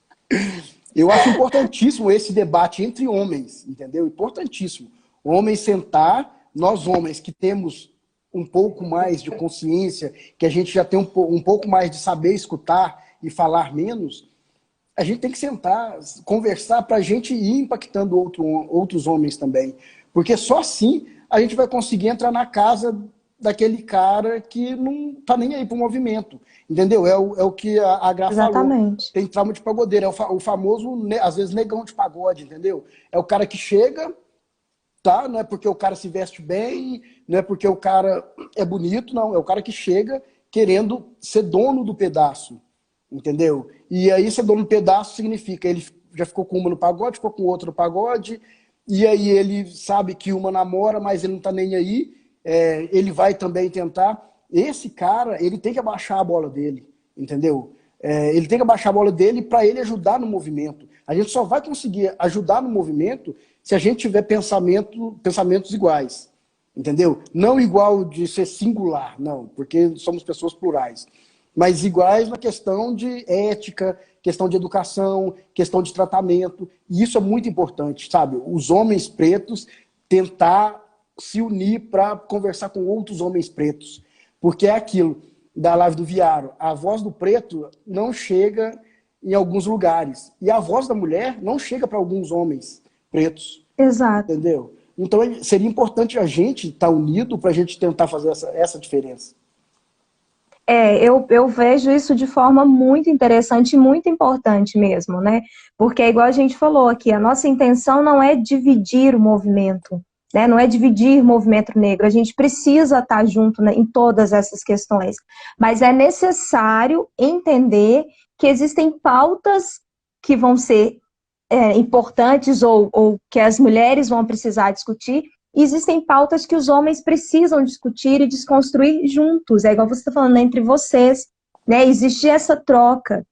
Eu acho importantíssimo esse debate entre homens, entendeu? Importantíssimo. Homens sentar, nós homens que temos um pouco mais de consciência, que a gente já tem um pouco mais de saber escutar e falar menos, a gente tem que sentar, conversar para a gente ir impactando outros homens também. Porque só assim a gente vai conseguir entrar na casa daquele cara que não tá nem aí pro movimento. Entendeu? É o que a Gra falou. Tem trauma de pagodeiro. É o famoso, às vezes, negão de pagode, entendeu? É o cara que chega, tá? Não é porque o cara se veste bem, não é porque o cara é bonito, não. É o cara que chega querendo ser dono do pedaço. Entendeu? E aí ser dono do pedaço significa ele já ficou com uma no pagode, ficou com outra no pagode, e aí ele sabe que uma namora, mas ele não tá nem aí, ele vai também tentar. Esse cara, ele tem que abaixar a bola dele, entendeu? Ele tem que abaixar a bola dele para ele ajudar no movimento. A gente só vai conseguir ajudar no movimento se a gente tiver pensamentos iguais, entendeu? Não igual de ser singular, não, porque somos pessoas plurais, mas iguais na questão de ética, questão de educação, questão de tratamento, e isso é muito importante, sabe? Os homens pretos tentar se unir para conversar com outros homens pretos, porque é aquilo da live do Viaro, a voz do preto não chega em alguns lugares, e a voz da mulher não chega para alguns homens pretos. Exato. Entendeu? Então seria importante a gente estar unido para a gente tentar fazer essa diferença. Eu vejo isso de forma muito interessante e muito importante mesmo, né? Porque, igual a gente falou aqui, a nossa intenção não é dividir o movimento, né? Não é dividir o movimento negro. A gente precisa estar junto, né, em todas essas questões. Mas é necessário entender que existem pautas que vão ser importantes ou que as mulheres vão precisar discutir. E existem pautas que os homens precisam discutir e desconstruir juntos. É igual você está falando, né, entre vocês, né? Existe essa troca.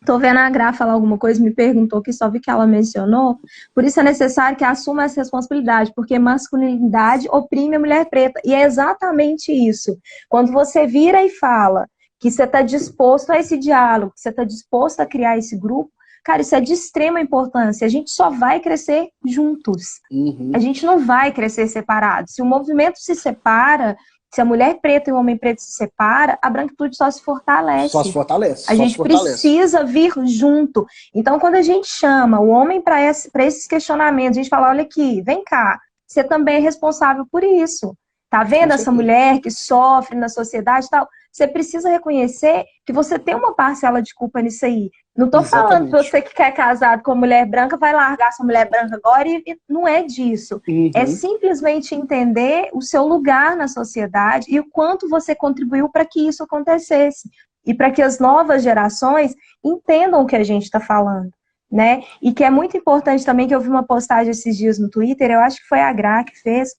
Estou vendo a Gra falar alguma coisa, me perguntou que só vi que ela mencionou. Por isso é necessário que assuma essa responsabilidade, porque masculinidade oprime a mulher preta. E é exatamente isso. Quando você vira e fala que você está disposto a esse diálogo, que você está disposto a criar esse grupo, cara, isso é de extrema importância. A gente só vai crescer juntos. Uhum. A gente não vai crescer separado. Se o movimento se separa, se a mulher preta e o homem preto se separa, a branquitude só se fortalece. Só se fortalece. A gente precisa vir junto. Então, quando a gente chama o homem para esses questionamentos, a gente fala, olha aqui, vem cá, você também é responsável por isso. Tá vendo essa mulher que sofre na sociedade e tal? Você precisa reconhecer que você tem uma parcela de culpa nisso aí. Não tô falando que você que quer casado com mulher branca vai largar sua mulher branca agora e não é disso. Uhum. É simplesmente entender o seu lugar na sociedade e o quanto você contribuiu para que isso acontecesse. E para que as novas gerações entendam o que a gente está falando, né? E que é muito importante também, que eu vi uma postagem esses dias no Twitter, eu acho que foi a Gra que fez,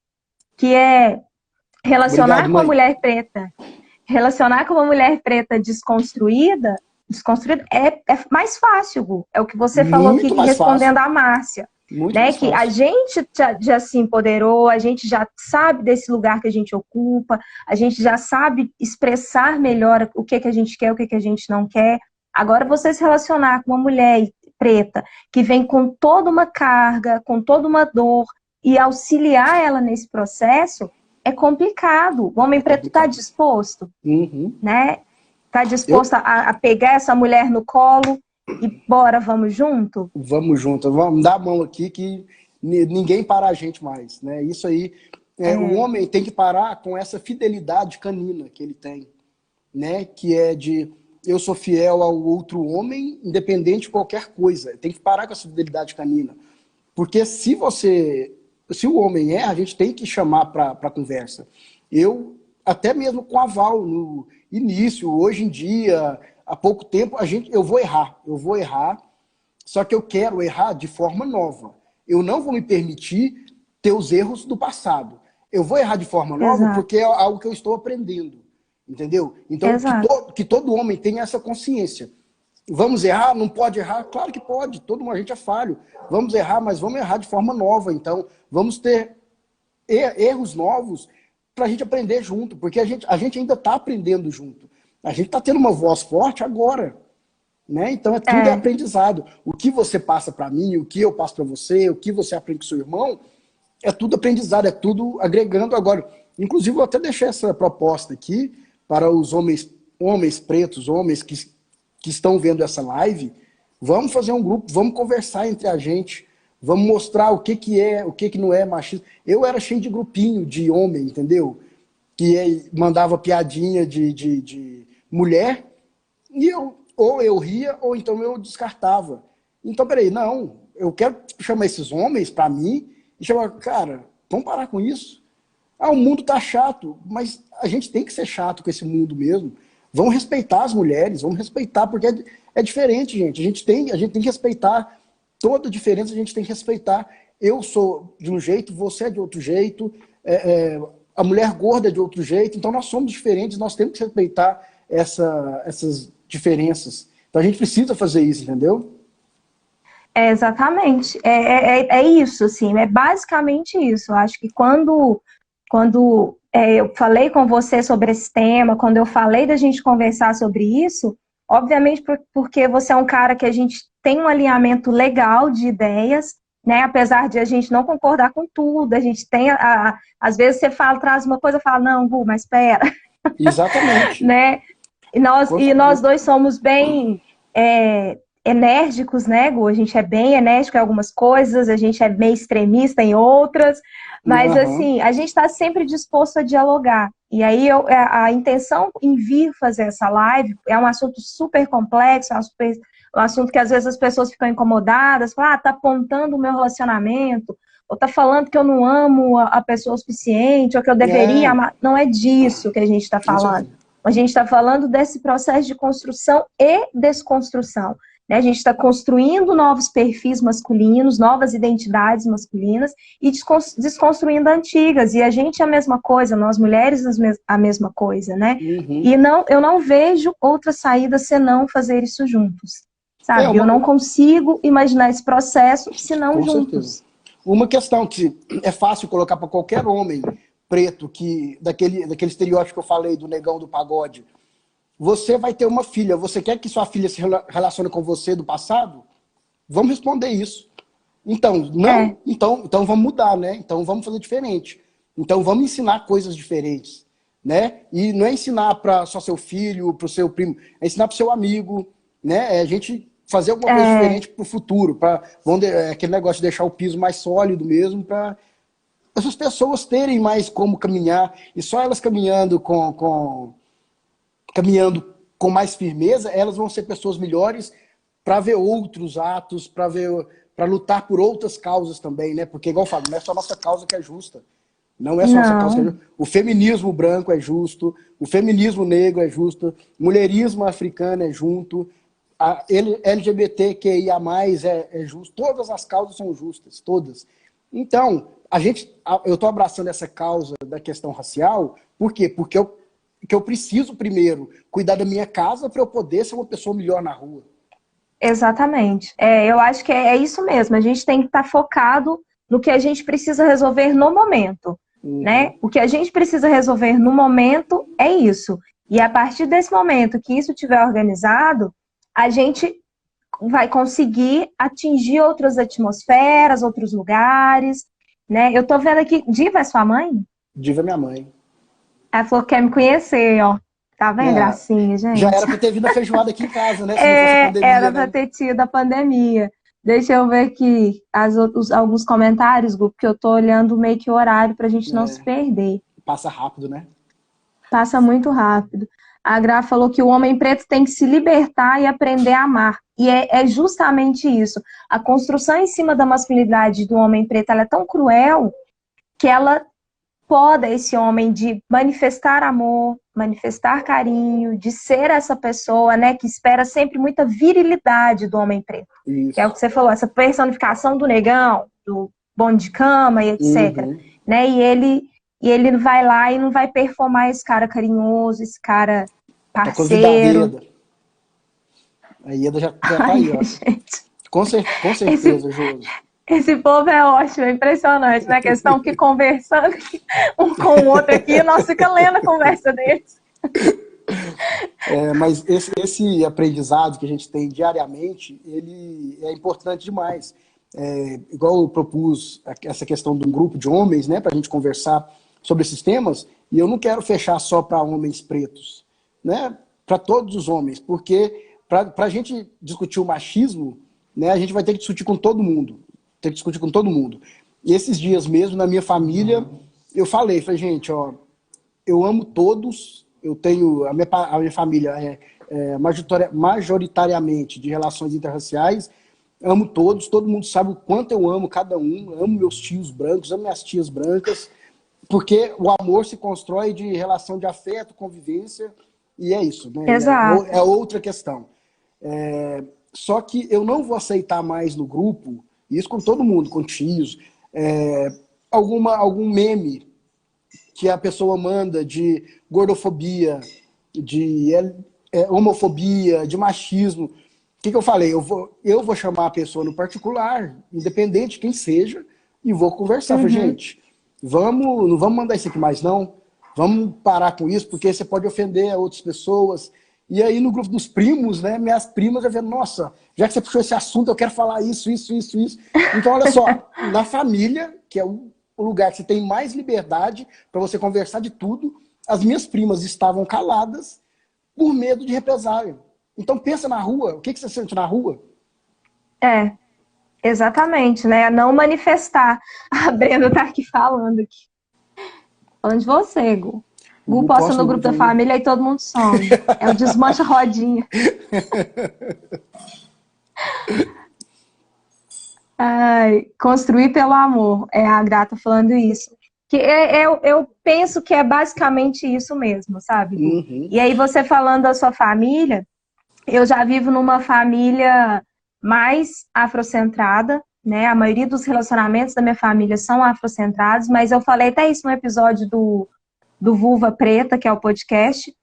que é relacionar com a mulher preta. Relacionar com uma mulher preta desconstruída é mais fácil, Gu. É o que você falou aqui, respondendo a Márcia. Né? Que a gente já se empoderou, a gente já sabe desse lugar que a gente ocupa, a gente já sabe expressar melhor o que a gente quer, o que a gente não quer. Agora, você se relacionar com uma mulher preta que vem com toda uma carga, com toda uma dor, e auxiliar ela nesse processo, é complicado. O homem preto está disposto, né? Está disposto a pegar essa mulher no colo e bora, vamos junto? Vamos junto. Vamos dar a mão aqui que ninguém para a gente mais, né? Isso aí, o homem tem que parar com essa fidelidade canina que ele tem, né? Que é de eu sou fiel ao outro homem, independente de qualquer coisa. Tem que parar com essa fidelidade canina. Porque se o homem a gente tem que chamar para conversa. Eu, até mesmo com a Val, no início, hoje em dia, há pouco tempo, eu vou errar, só que eu quero errar de forma nova. Eu não vou me permitir ter os erros do passado. Eu vou errar de forma nova porque é algo que eu estou aprendendo, entendeu? Então, que todo homem tenha essa consciência. Vamos errar? Não pode errar? Claro que pode, todo mundo, a gente é falho. Vamos errar, mas vamos errar de forma nova. Então, vamos ter erros novos para a gente aprender junto, porque a gente ainda está aprendendo junto. A gente está tendo uma voz forte agora, né? Então, tudo é aprendizado. O que você passa para mim, o que eu passo para você, o que você aprende com seu irmão, é tudo aprendizado, é tudo agregando agora. Inclusive, eu até deixei essa proposta aqui para os homens pretos, homens que estão vendo essa live. Vamos fazer um grupo, vamos conversar entre a gente, vamos mostrar o que é, o que não é machismo. Eu era cheio de grupinho de homem, entendeu? Que mandava piadinha de mulher, e ou eu ria, ou então eu descartava. Então, peraí, não, eu quero chamar esses homens para mim, e chamar, cara, vamos parar com isso. O mundo tá chato, mas a gente tem que ser chato com esse mundo mesmo. Vamos respeitar as mulheres, vamos respeitar, porque é diferente, gente. A gente tem que respeitar toda diferença, a gente tem que respeitar. Eu sou de um jeito, você é de outro jeito, a mulher gorda é de outro jeito, então nós somos diferentes, nós temos que respeitar essas diferenças. Então a gente precisa fazer isso, entendeu? Exatamente. É isso, assim, é basicamente isso. Eu acho que quando quando eu falei com você sobre esse tema, quando eu falei da gente conversar sobre isso, obviamente porque você é um cara que a gente tem um alinhamento legal de ideias, né? Apesar de a gente não concordar com tudo, a gente tem, às vezes você fala, traz uma coisa, fala, não, Gu, mas espera, Exatamente. né? E nós dois somos bem enérgicos, né, Gu? A gente é bem enérgico em algumas coisas, a gente é meio extremista em outras, mas assim, a gente está sempre disposto a dialogar. E aí a intenção em vir fazer essa live é um assunto super complexo, um assunto que às vezes as pessoas ficam incomodadas, falam, tá apontando o meu relacionamento, ou tá falando que eu não amo a pessoa o suficiente, ou que eu deveria amar. Não é disso que a gente está falando. A gente está falando desse processo de construção e desconstrução. Né? A gente está construindo novos perfis masculinos, novas identidades masculinas e desconstruindo antigas. E a gente é a mesma coisa, nós mulheres a mesma coisa, né? E eu não vejo outra saída senão fazer isso juntos. Sabe? Eu não consigo imaginar esse processo senão juntos. Certeza. Uma questão que é fácil colocar para qualquer homem preto, daquele estereótipo que eu falei do negão do pagode. Você vai ter uma filha, você quer que sua filha se relacione com você do passado? Vamos responder isso. Então, não? Então vamos mudar, né? Então vamos fazer diferente. Então vamos ensinar coisas diferentes, né? E não é ensinar para só seu filho, para o seu primo, é ensinar para o seu amigo, né? É a gente fazer alguma coisa diferente para o futuro, aquele negócio de deixar o piso mais sólido mesmo, para essas pessoas terem mais como caminhar, e só elas caminhando com mais firmeza, elas vão ser pessoas melhores para ver outros atos, para lutar por outras causas também, né? Porque, igual eu falo, não é só a nossa causa que é justa. Não é só a nossa causa que é justa. O feminismo branco é justo, o feminismo negro é justo, o mulherismo africano é junto, a LGBTQIA+, é justo. Todas as causas são justas, todas. Então, eu estou abraçando essa causa da questão racial, por quê? Porque eu preciso primeiro cuidar da minha casa para eu poder ser uma pessoa melhor na rua. Exatamente. Eu acho que é isso mesmo. A gente tem que estar focado no que a gente precisa resolver no momento, né? O que a gente precisa resolver no momento é isso. E a partir desse momento que isso estiver organizado, a gente vai conseguir atingir outras atmosferas, outros lugares, né? Eu tô vendo aqui, Diva é sua mãe? Diva é minha mãe. Ela falou que quer me conhecer, ó. Tá vendo, gracinha, gente? Já era pra ter vindo a feijoada aqui em casa, né? Se não fosse a pandemia, era pra ter tido a pandemia. Deixa eu ver aqui alguns comentários, Gu, porque eu tô olhando meio que o horário pra gente não se perder. Passa rápido, né? Passa muito rápido. A Gra falou que o homem preto tem que se libertar e aprender a amar. E é justamente isso. A construção em cima da masculinidade do homem preto, ela é tão cruel que ela poda esse homem de manifestar amor, manifestar carinho, de ser essa pessoa, né, que espera sempre muita virilidade do homem preto. Isso. Que é o que você falou, essa personificação do negão, do bom de cama e etc. Né? E ele vai lá e não vai performar esse cara carinhoso, esse cara parceiro. A Ieda já tá aí, ó. Gente. Com certeza, Josi. Esse povo é ótimo, é impressionante, né? Questão que conversando um com o outro aqui, nós fica lendo a conversa deles. Mas esse aprendizado que a gente tem diariamente, ele é importante demais. Igual eu propus essa questão de um grupo de homens, né, para a gente conversar sobre esses temas, e eu não quero fechar só para homens pretos, né, para todos os homens, porque para a gente discutir o machismo, né, a gente vai ter que discutir com todo mundo. E esses dias mesmo, na minha família, eu falei, gente, ó, eu amo todos, eu tenho, a minha família majoritariamente de relações interraciais, amo todos, todo mundo sabe o quanto eu amo cada um, amo meus tios brancos, amo minhas tias brancas, porque o amor se constrói de relação de afeto, convivência, e é isso, né? Exato. É outra questão. Só que eu não vou aceitar mais no grupo, isso com todo mundo, com tios, algum meme que a pessoa manda de gordofobia, de homofobia, de machismo. O que eu falei? Eu vou chamar a pessoa no particular, independente de quem seja, e vou conversar. Falei, gente, não vamos mandar isso aqui mais não, vamos parar com isso, porque você pode ofender outras pessoas. E aí no grupo dos primos, né, minhas primas já vendo, nossa, já que você puxou esse assunto, eu quero falar isso. Então olha só, na família, que é o lugar que você tem mais liberdade para você conversar de tudo, as minhas primas estavam caladas por medo de represália. Então pensa na rua, o que você sente na rua? Exatamente, né? Não manifestar. A Brenda tá aqui falando aqui. Falando de você, Gu. Gu Não posta posso no no grupo grupo da de família e todo mundo some. É o desmancha rodinha. Ai, construir pelo amor. É a Grata falando isso. Que eu penso que é basicamente isso mesmo, sabe, Gu? Uhum. E aí você falando da sua família, eu já vivo numa família mais afrocentrada, né? A maioria dos relacionamentos da minha família são afrocentrados, mas eu falei até isso no episódio do Vulva Preta, que é o podcast,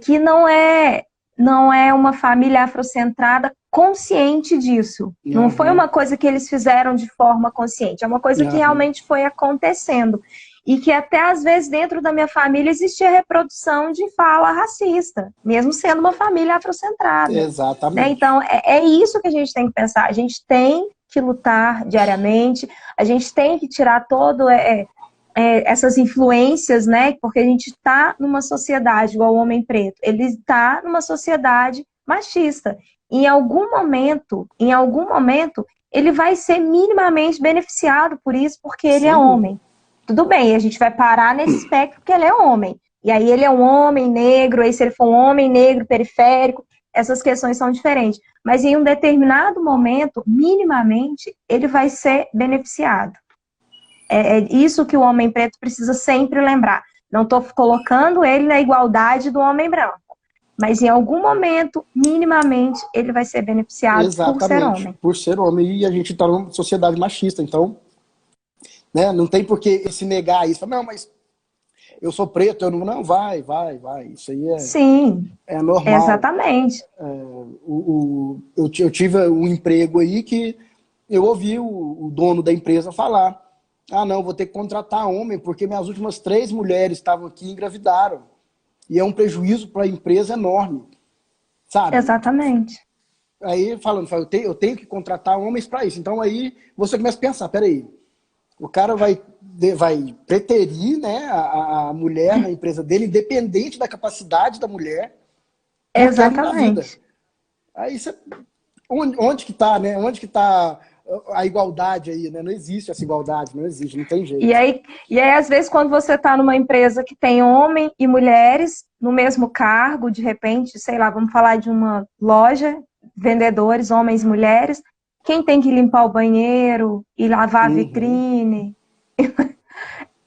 que não é uma família afrocentrada consciente disso. Não foi Uhum. uma coisa que eles fizeram de forma consciente, é uma coisa que Uhum. realmente foi acontecendo. E que até às vezes dentro da minha família existia reprodução de fala racista, mesmo sendo uma família afrocentrada. Né? Exatamente. Então, é isso que a gente tem que pensar. A gente tem que lutar diariamente, a gente tem que tirar todo essas influências, né? Porque a gente está numa sociedade, igual o homem preto, ele está numa sociedade machista. Em algum momento, ele vai ser minimamente beneficiado por isso, porque ele é Sem dúvida. homem. Tudo bem, a gente vai parar nesse espectro porque ele é homem. E aí ele é um homem negro, aí se ele for um homem negro periférico, essas questões são diferentes. Mas em um determinado momento, minimamente, ele vai ser beneficiado. É isso que o homem preto precisa sempre lembrar. Não estou colocando ele na igualdade do homem branco. Mas em algum momento, minimamente, ele vai ser beneficiado por ser Exatamente. homem. Por ser homem. E a gente está numa sociedade machista. Então, né, não tem por que se negar isso. Não, mas eu sou preto, eu não. Não, vai. Isso aí Sim, é normal. exatamente. Eu tive um emprego aí que eu ouvi o dono da empresa falar: ah, não, vou ter que contratar homem, porque minhas últimas 3 mulheres estavam aqui e engravidaram. E é um prejuízo para a empresa enorme, sabe? Exatamente. Aí falando, eu tenho que contratar homens para isso. Então aí você começa a pensar, peraí, o cara vai preterir, né, a mulher na empresa dele, independente da capacidade da mulher, porque ela engravida. Exatamente. Aí você, onde que tá, né? Onde que tá a igualdade aí, né? Não existe essa igualdade, não existe, não tem E jeito. aí, às vezes, quando você está numa empresa que tem homem e mulheres no mesmo cargo, de repente, sei lá, vamos falar de uma loja, vendedores, homens e mulheres, quem tem que limpar o banheiro e lavar a Uhum. vitrine?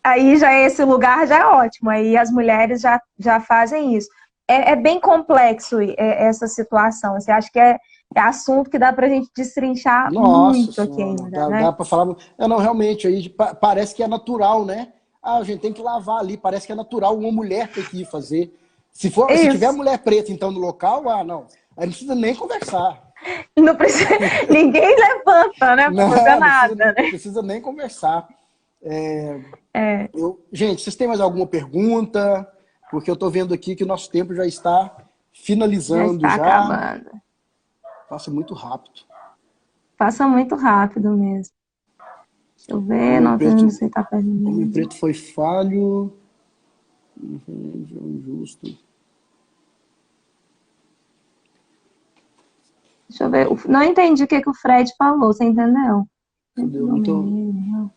Aí já esse lugar já é ótimo, aí as mulheres já fazem isso. É bem complexo essa situação. Você acha que é assunto que dá para a gente destrinchar Nossa muito aqui senhora, ainda, né? dá para falar. Não, realmente, aí parece que é natural, né? Ah, a gente tem que lavar ali, parece que é natural, uma mulher tem que ir fazer. Se tiver Isso. mulher preta, então, no local, ah, não. Aí não precisa nem conversar. Não precisa, ninguém levanta, né, para fazer Não, nada, né? precisa nem conversar. É, Gente, vocês têm mais alguma pergunta? Porque eu estou vendo aqui que o nosso tempo já está já finalizando está já. acabando. Passa muito rápido. Passa muito rápido mesmo. Deixa eu ver, Homem não tem preto, onde você está homem perdendo. preto foi falho. Injusto. Deixa eu ver. Não entendi o que o Fred falou, você entendeu? Entendeu? Então,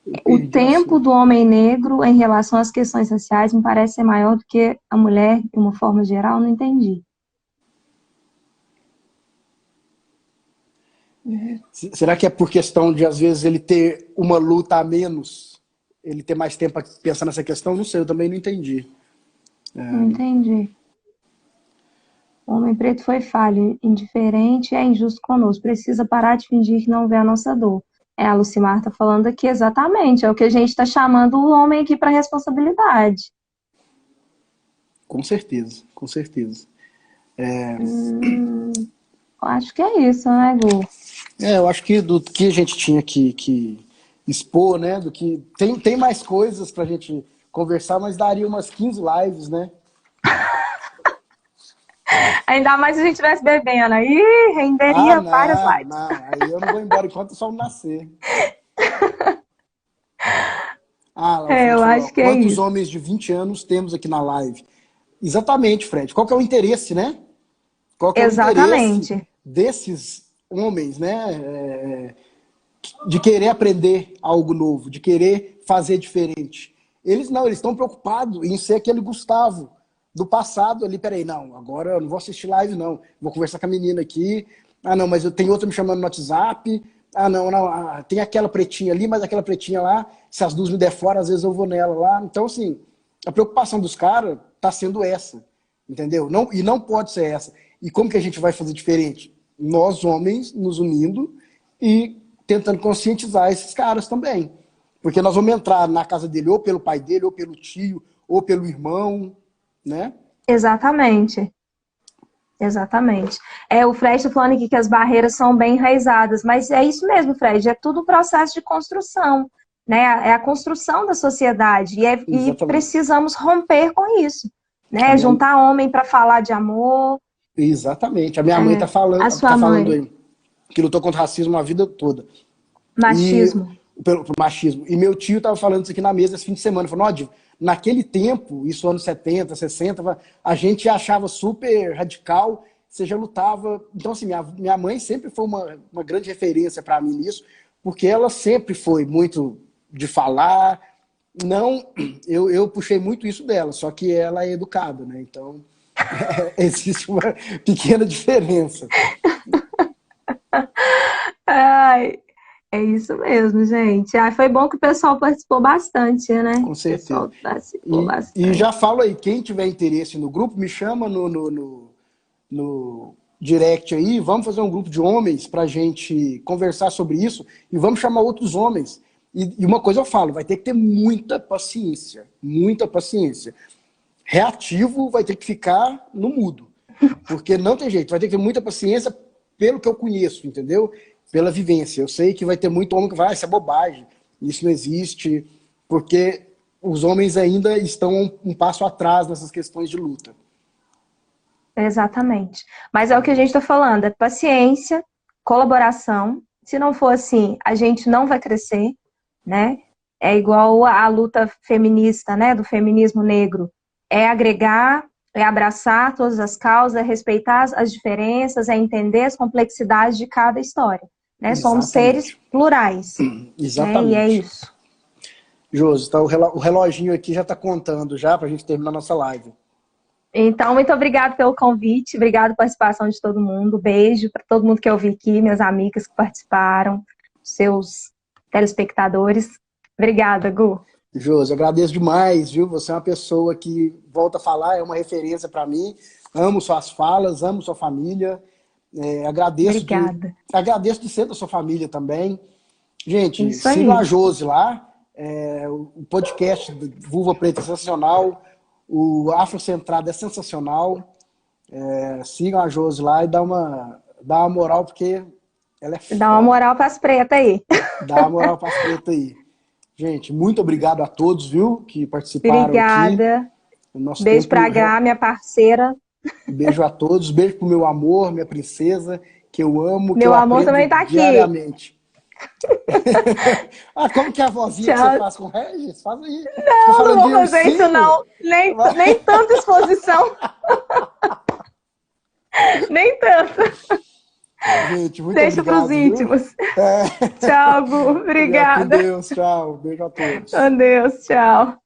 eu O perdi tempo assim. do homem negro em relação às questões sociais me parece ser maior do que a mulher, de uma forma geral, não entendi. Será que é por questão de, às vezes, ele ter uma luta a menos? Ele ter mais tempo para pensar nessa questão? Não sei, eu também não entendi. Não entendi. O homem preto foi falho, indiferente e é injusto conosco. Precisa parar de fingir que não vê a nossa dor. A Lucimar está falando aqui exatamente. É o que a gente está chamando o homem aqui para responsabilidade. Com certeza, com certeza. Acho que é isso, né, Gu? Eu acho que do que a gente tinha que expor, né? Do que tem mais coisas pra gente conversar, mas daria umas 15 lives, né? Ainda mais se a gente estivesse bebendo. Aí Ah, renderia várias não, lives. não. Aí eu não vou embora enquanto o sol nascer. Ah, lá o É, Fred eu falou, ó, acho que é quantos isso. homens de 20 anos temos aqui na live? Exatamente, Fred. Qual que é o interesse, né? Qual que é o interesse Exatamente. desses homens, né? De querer aprender algo novo, de querer fazer diferente. Eles não, eles estão preocupados em ser aquele Gustavo do passado ali. Peraí, não, agora eu não vou assistir live, não. Vou conversar com a menina aqui. Ah, não, mas eu tenho outra me chamando no WhatsApp. Ah, não, não, tem aquela pretinha ali, mas aquela pretinha lá, se as duas me der fora, às vezes eu vou nela lá. Então, assim, a preocupação dos caras tá sendo essa, entendeu? Não, e não pode ser essa. E como que a gente vai fazer diferente? Nós, homens, nos unindo e tentando conscientizar esses caras também. Porque nós vamos entrar na casa dele ou pelo pai dele, ou pelo tio, ou pelo irmão, né? Exatamente. Exatamente. O Fred está falando aqui que as barreiras são bem enraizadas, mas é isso mesmo, Fred, é tudo um processo de construção, né? É a construção da sociedade e Exatamente. precisamos romper com isso, A né? minha, Juntar homem para falar de amor. exatamente. A minha mãe É, a tá sua falando mãe, aí que lutou contra o racismo a vida toda. E machismo. pelo machismo. E meu tio estava falando isso aqui na mesa esse fim de semana. Falou, Nódio, naquele tempo, isso anos 70, 60, a gente achava super radical, você já lutava. Então, assim, minha mãe sempre foi uma grande referência para mim nisso, porque ela sempre foi muito de falar. Não, eu puxei muito isso dela, só que ela é educada, né? Então, existe uma pequena diferença. Ai, é isso mesmo, gente. Foi bom que o pessoal participou bastante, né? Com O certeza. pessoal participou E já bastante. falo aí, quem tiver interesse no grupo, me chama no direct aí, vamos fazer um grupo de homens para a gente conversar sobre isso e vamos chamar outros homens. E uma coisa eu falo, vai ter que ter muita paciência, muita paciência. Reativo vai ter que ficar no mudo, porque não tem jeito, vai ter que ter muita paciência pelo que eu conheço, entendeu? Pela vivência. Eu sei que vai ter muito homem que vai, isso é bobagem, isso não existe, porque os homens ainda estão um passo atrás nessas questões de luta. Exatamente. Mas é o que a gente está falando, é paciência, colaboração. Se não for assim, a gente não vai crescer, né? É igual a luta feminista, né? Do feminismo negro. É agregar, é abraçar todas as causas, é respeitar as diferenças, é entender as complexidades de cada história, né? Somos seres Exatamente. plurais, né? E é Exatamente. isso. Josi, tá, o reloginho aqui já está contando já para a gente terminar nossa live. Então, muito obrigada pelo convite, obrigada pela participação de todo mundo. Beijo para todo mundo que eu vi aqui, minhas amigas que participaram, seus telespectadores. Obrigada, Gu. Josi, agradeço demais, viu? Você é uma pessoa que, volta a falar, é uma referência para mim. Amo suas falas, amo sua família. Obrigada. Agradeço de ser da sua família também. Gente, Isso sigam a aí. Josi lá. O podcast do Vulva Preta é sensacional. O Afrocentrado é sensacional. Sigam a Josi lá e dá uma moral, porque ela é Dá uma foda. moral para as pretas aí. Dá uma moral para as pretas aí. Gente, muito obrigado a todos, viu, que participaram aqui. Obrigada. O nosso Beijo tempo. para H, minha parceira. Beijo a todos. Beijo pro meu amor, minha princesa, que eu amo, que Meu eu amor aprendo também tá aqui. diariamente. Como que é a vozinha que você Tchau. faz com o Regis? Faz aí. Fica Não, não falando de vou fazer isso ursinho. não. Nem tanta exposição. Nem tanto. Gente, muito Deixa para os obrigado, viu? íntimos. Tchau, Gu. Fica com Obrigada. Deus. Tchau. Beijo a todos. Adeus, tchau.